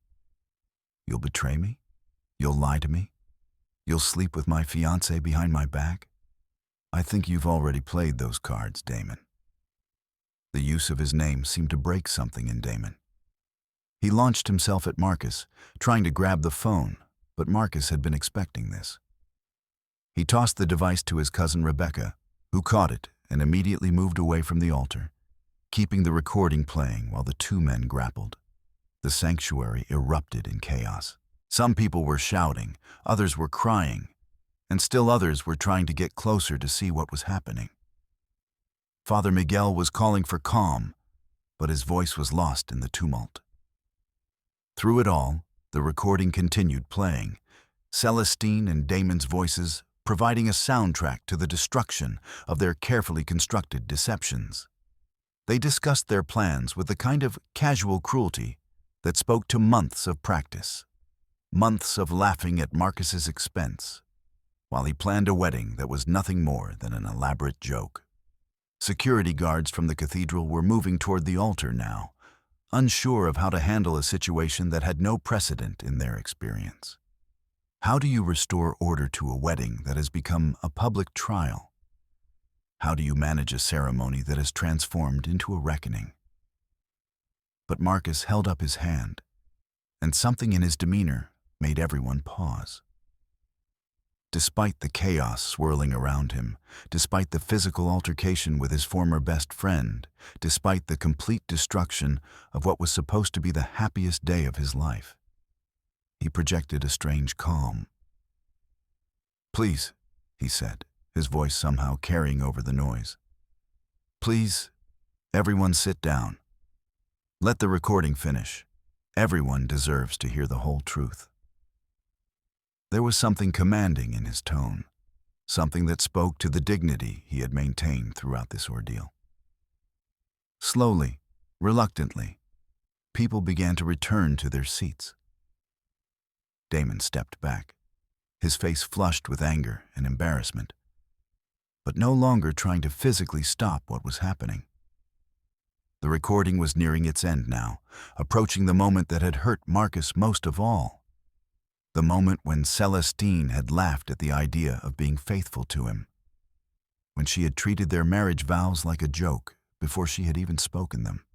"You'll betray me? You'll lie to me? You'll sleep with my fiancée behind my back? I think you've already played those cards, Damon." The use of his name seemed to break something in Damon. He launched himself at Marcus, trying to grab the phone, but Marcus had been expecting this. He tossed the device to his cousin Rebecca, who caught it and immediately moved away from the altar, keeping the recording playing while the two men grappled. The sanctuary erupted in chaos. Some people were shouting, others were crying, and still others were trying to get closer to see what was happening. Father Miguel was calling for calm, but his voice was lost in the tumult. Through it all, the recording continued playing, Celestine and Damon's voices providing a soundtrack to the destruction of their carefully constructed deceptions. They discussed their plans with the kind of casual cruelty that spoke to months of practice, months of laughing at Marcus's expense, while he planned a wedding that was nothing more than an elaborate joke. Security guards from the cathedral were moving toward the altar now, unsure of how to handle a situation that had no precedent in their experience. How do you restore order to a wedding that has become a public trial? How do you manage a ceremony that has transformed into a reckoning? But Marcus held up his hand, and something in his demeanor made everyone pause. Despite the chaos swirling around him, despite the physical altercation with his former best friend, despite the complete destruction of what was supposed to be the happiest day of his life, he projected a strange calm. "Please," he said, his voice somehow carrying over the noise. "Please, everyone sit down. Let the recording finish. Everyone deserves to hear the whole truth." There was something commanding in his tone, something that spoke to the dignity he had maintained throughout this ordeal. Slowly, reluctantly, people began to return to their seats. Damon stepped back, his face flushed with anger and embarrassment, but no longer trying to physically stop what was happening. The recording was nearing its end now, approaching the moment that had hurt Marcus most of all. The moment when Celestine had laughed at the idea of being faithful to him, when she had treated their marriage vows like a joke before she had even spoken them.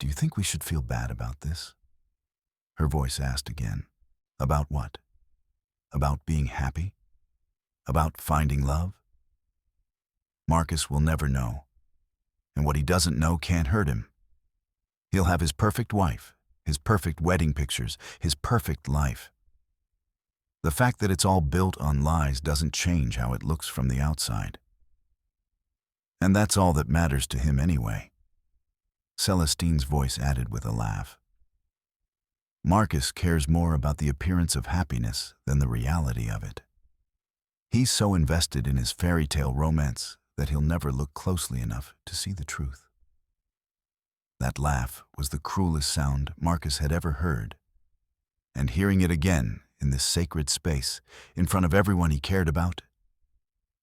"Do you think we should feel bad about this?" her voice asked again. "About what? About being happy? About finding love?" Marcus will never know, and what he doesn't know can't hurt him. He'll have his perfect wife, his perfect wedding pictures, his perfect life. The fact that it's all built on lies doesn't change how it looks from the outside. And that's all that matters to him anyway. Celestine's voice added with a laugh. Marcus cares more about the appearance of happiness than the reality of it. He's so invested in his fairy tale romance that he'll never look closely enough to see the truth. That laugh was the cruelest sound Marcus had ever heard, and hearing it again in this sacred space, in front of everyone he cared about,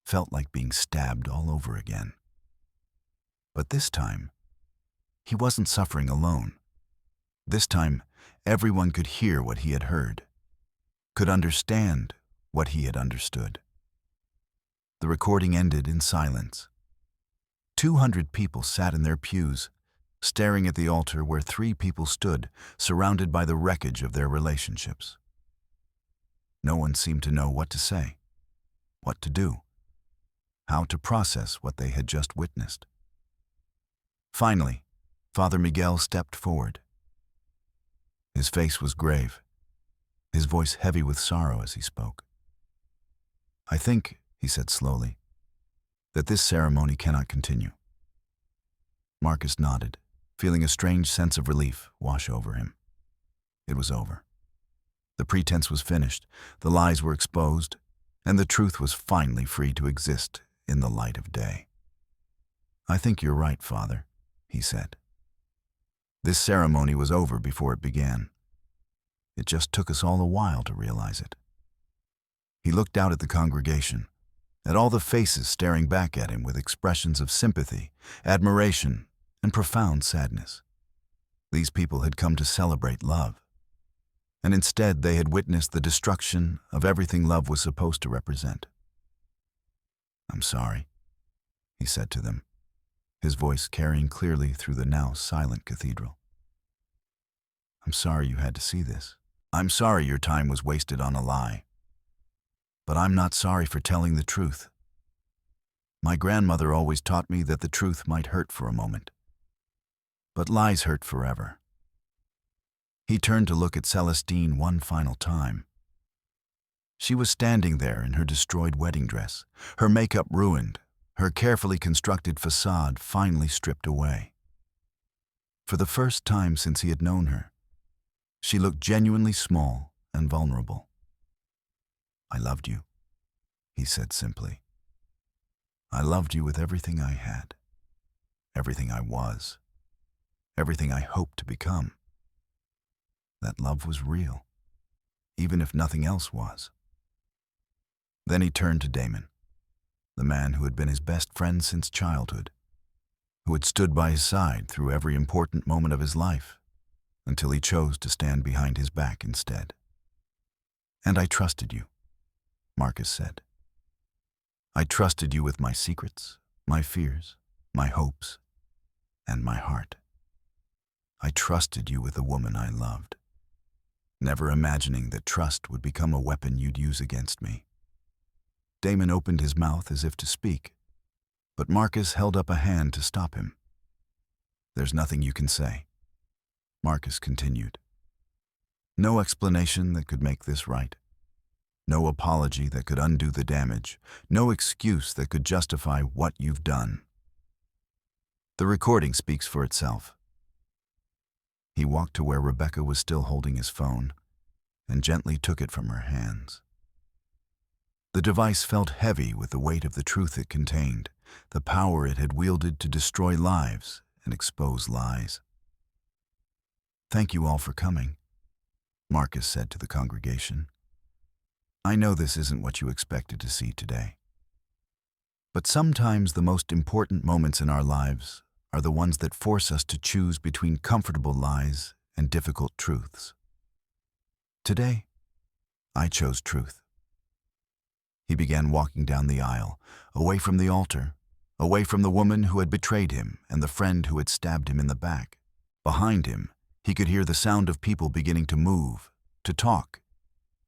felt like being stabbed all over again. But this time, he wasn't suffering alone. This time, everyone could hear what he had heard, could understand what he had understood. The recording ended in silence. 200 people sat in their pews, staring at the altar where 3 people stood, surrounded by the wreckage of their relationships. No one seemed to know what to say, what to do, how to process what they had just witnessed. Finally, Father Miguel stepped forward. His face was grave, his voice heavy with sorrow as he spoke. "I think," he said slowly, "that this ceremony cannot continue." Marcus nodded, feeling a strange sense of relief wash over him. It was over. The pretense was finished, the lies were exposed, and the truth was finally free to exist in the light of day. "I think you're right, Father," he said. This ceremony was over before it began. It just took us all a while to realize it. He looked out at the congregation, at all the faces staring back at him with expressions of sympathy, admiration, and profound sadness. These people had come to celebrate love, and instead they had witnessed the destruction of everything love was supposed to represent. "I'm sorry," he said to them, his voice carrying clearly through the now silent cathedral. "I'm sorry you had to see this. I'm sorry your time was wasted on a lie. But I'm not sorry for telling the truth. My grandmother always taught me that the truth might hurt for a moment, but lies hurt forever." He turned to look at Celestine one final time. She was standing there in her destroyed wedding dress, her makeup ruined, her carefully constructed facade finally stripped away. For the first time since he had known her, she looked genuinely small and vulnerable. "I loved you," he said simply. "I loved you with everything I had, everything I was, everything I hoped to become. That love was real, even if nothing else was." Then he turned to Damon, the man who had been his best friend since childhood, who had stood by his side through every important moment of his life, until he chose to stand behind his back instead. "And I trusted you," Marcus said. "I trusted you with my secrets, my fears, my hopes, and my heart. I trusted you with the woman I loved, never imagining that trust would become a weapon you'd use against me." Damon opened his mouth as if to speak, but Marcus held up a hand to stop him. "There's nothing you can say," Marcus continued. "No explanation that could make this right. No apology that could undo the damage. No excuse that could justify what you've done. The recording speaks for itself." He walked to where Rebecca was still holding his phone and gently took it from her hands. The device felt heavy with the weight of the truth it contained, the power it had wielded to destroy lives and expose lies. "Thank you all for coming," Marcus said to the congregation. "I know this isn't what you expected to see today. But sometimes the most important moments in our lives are the ones that force us to choose between comfortable lies and difficult truths. Today, I chose truth." He began walking down the aisle, away from the altar, away from the woman who had betrayed him and the friend who had stabbed him in the back. Behind him, he could hear the sound of people beginning to move, to talk,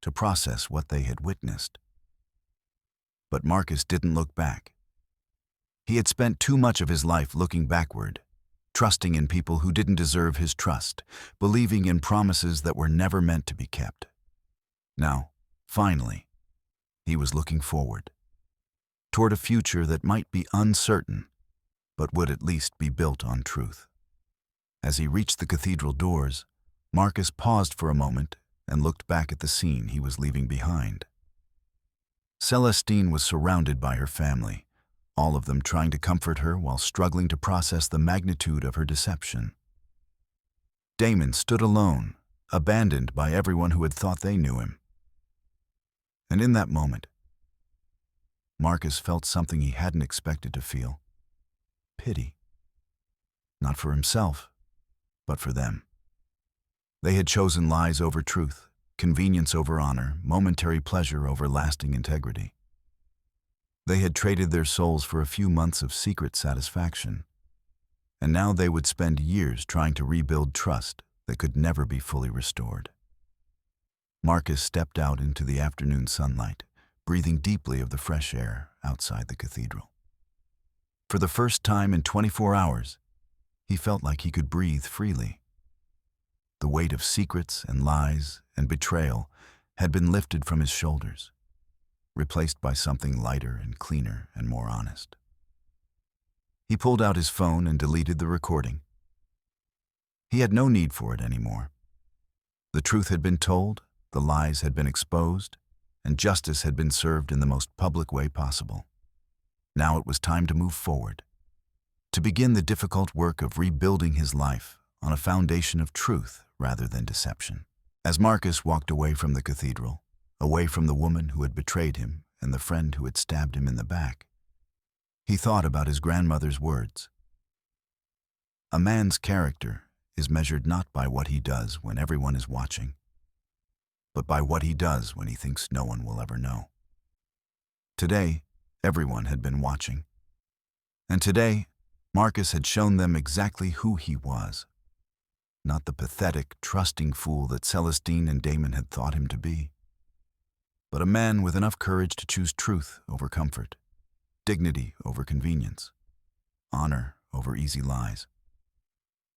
to process what they had witnessed. But Marcus didn't look back. He had spent too much of his life looking backward, trusting in people who didn't deserve his trust, believing in promises that were never meant to be kept. Now, finally, he was looking forward, toward a future that might be uncertain, but would at least be built on truth. As he reached the cathedral doors, Marcus paused for a moment and looked back at the scene he was leaving behind. Celestine was surrounded by her family, all of them trying to comfort her while struggling to process the magnitude of her deception. Damon stood alone, abandoned by everyone who had thought they knew him. And in that moment, Marcus felt something he hadn't expected to feel: pity. Not for himself, but for them. They had chosen lies over truth, convenience over honor, momentary pleasure over lasting integrity. They had traded their souls for a few months of secret satisfaction, and now they would spend years trying to rebuild trust that could never be fully restored. Marcus stepped out into the afternoon sunlight, breathing deeply of the fresh air outside the cathedral. For the first time in 24 hours, he felt like he could breathe freely. The weight of secrets and lies and betrayal had been lifted from his shoulders, replaced by something lighter and cleaner and more honest. He pulled out his phone and deleted the recording. He had no need for it anymore. The truth had been told, the lies had been exposed, and justice had been served in the most public way possible. Now it was time to move forward. to begin the difficult work of rebuilding his life on a foundation of truth rather than deception. As Marcus walked away from the cathedral, away from the woman who had betrayed him and the friend who had stabbed him in the back, he thought about his grandmother's words. A man's character is measured not by what he does when everyone is watching, but by what he does when he thinks no one will ever know. Today, everyone had been watching. And today, Marcus had shown them exactly who he was. Not the pathetic, trusting fool that Celestine and Damon had thought him to be, but a man with enough courage to choose truth over comfort, dignity over convenience, honor over easy lies.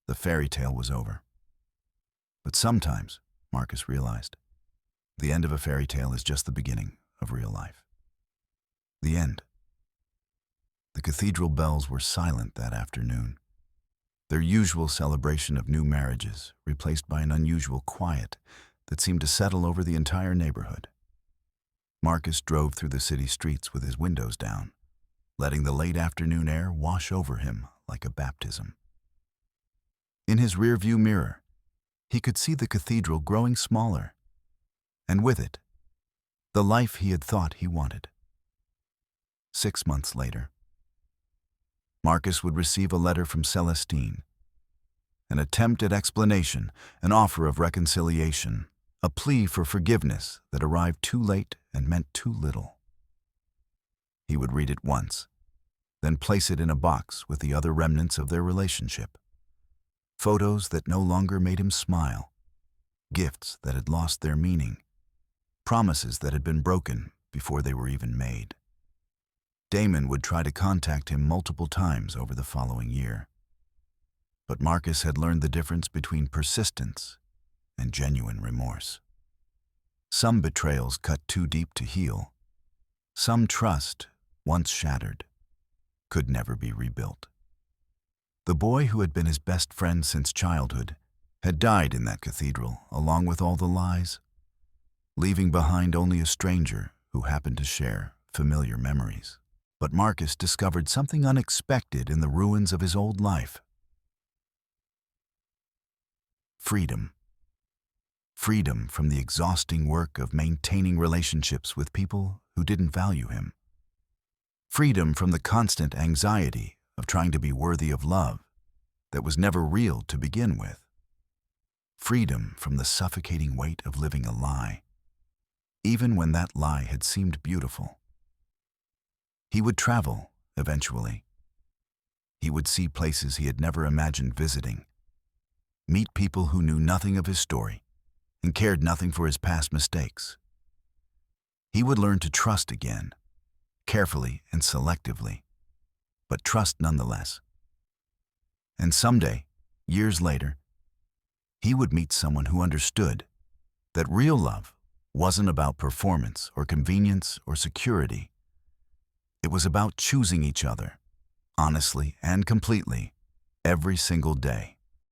The fairy tale was over. But sometimes, Marcus realized, the end of a fairy tale is just the beginning of real life. The end. The cathedral bells were silent that afternoon, their usual celebration of new marriages replaced by an unusual quiet that seemed to settle over the entire neighborhood. Marcus drove through the city streets with his windows down, letting the late afternoon air wash over him like a baptism. In his rearview mirror, he could see the cathedral growing smaller, and with it, the life he had thought he wanted. 6 months later, Marcus would receive a letter from Celestine, an attempt at explanation, an offer of reconciliation, a plea for forgiveness that arrived too late and meant too little. He would read it once, then place it in a box with the other remnants of their relationship. Photos that no longer made him smile, gifts that had lost their meaning, promises that had been broken before they were even made. Damon would try to contact him multiple times over the following year. But Marcus had learned the difference between persistence and genuine remorse. Some betrayals cut too deep to heal. Some trust, once shattered, could never be rebuilt. The boy who had been his best friend since childhood had died in that cathedral along with all the lies, leaving behind only a stranger who happened to share familiar memories. But Marcus discovered something unexpected in the ruins of his old life. Freedom. Freedom from the exhausting work of maintaining relationships with people who didn't value him. Freedom from the constant anxiety of trying to be worthy of love that was never real to begin with. Freedom from the suffocating weight of living a lie, even when that lie had seemed beautiful. He would travel, eventually. He would see places he had never imagined visiting, meet people who knew nothing of his story and cared nothing for his past mistakes. He would learn to trust again, carefully and selectively, but trust nonetheless. And someday, years later, he would meet someone who understood that real love wasn't about performance or convenience or security. It was about choosing each other, honestly and completely, every single day.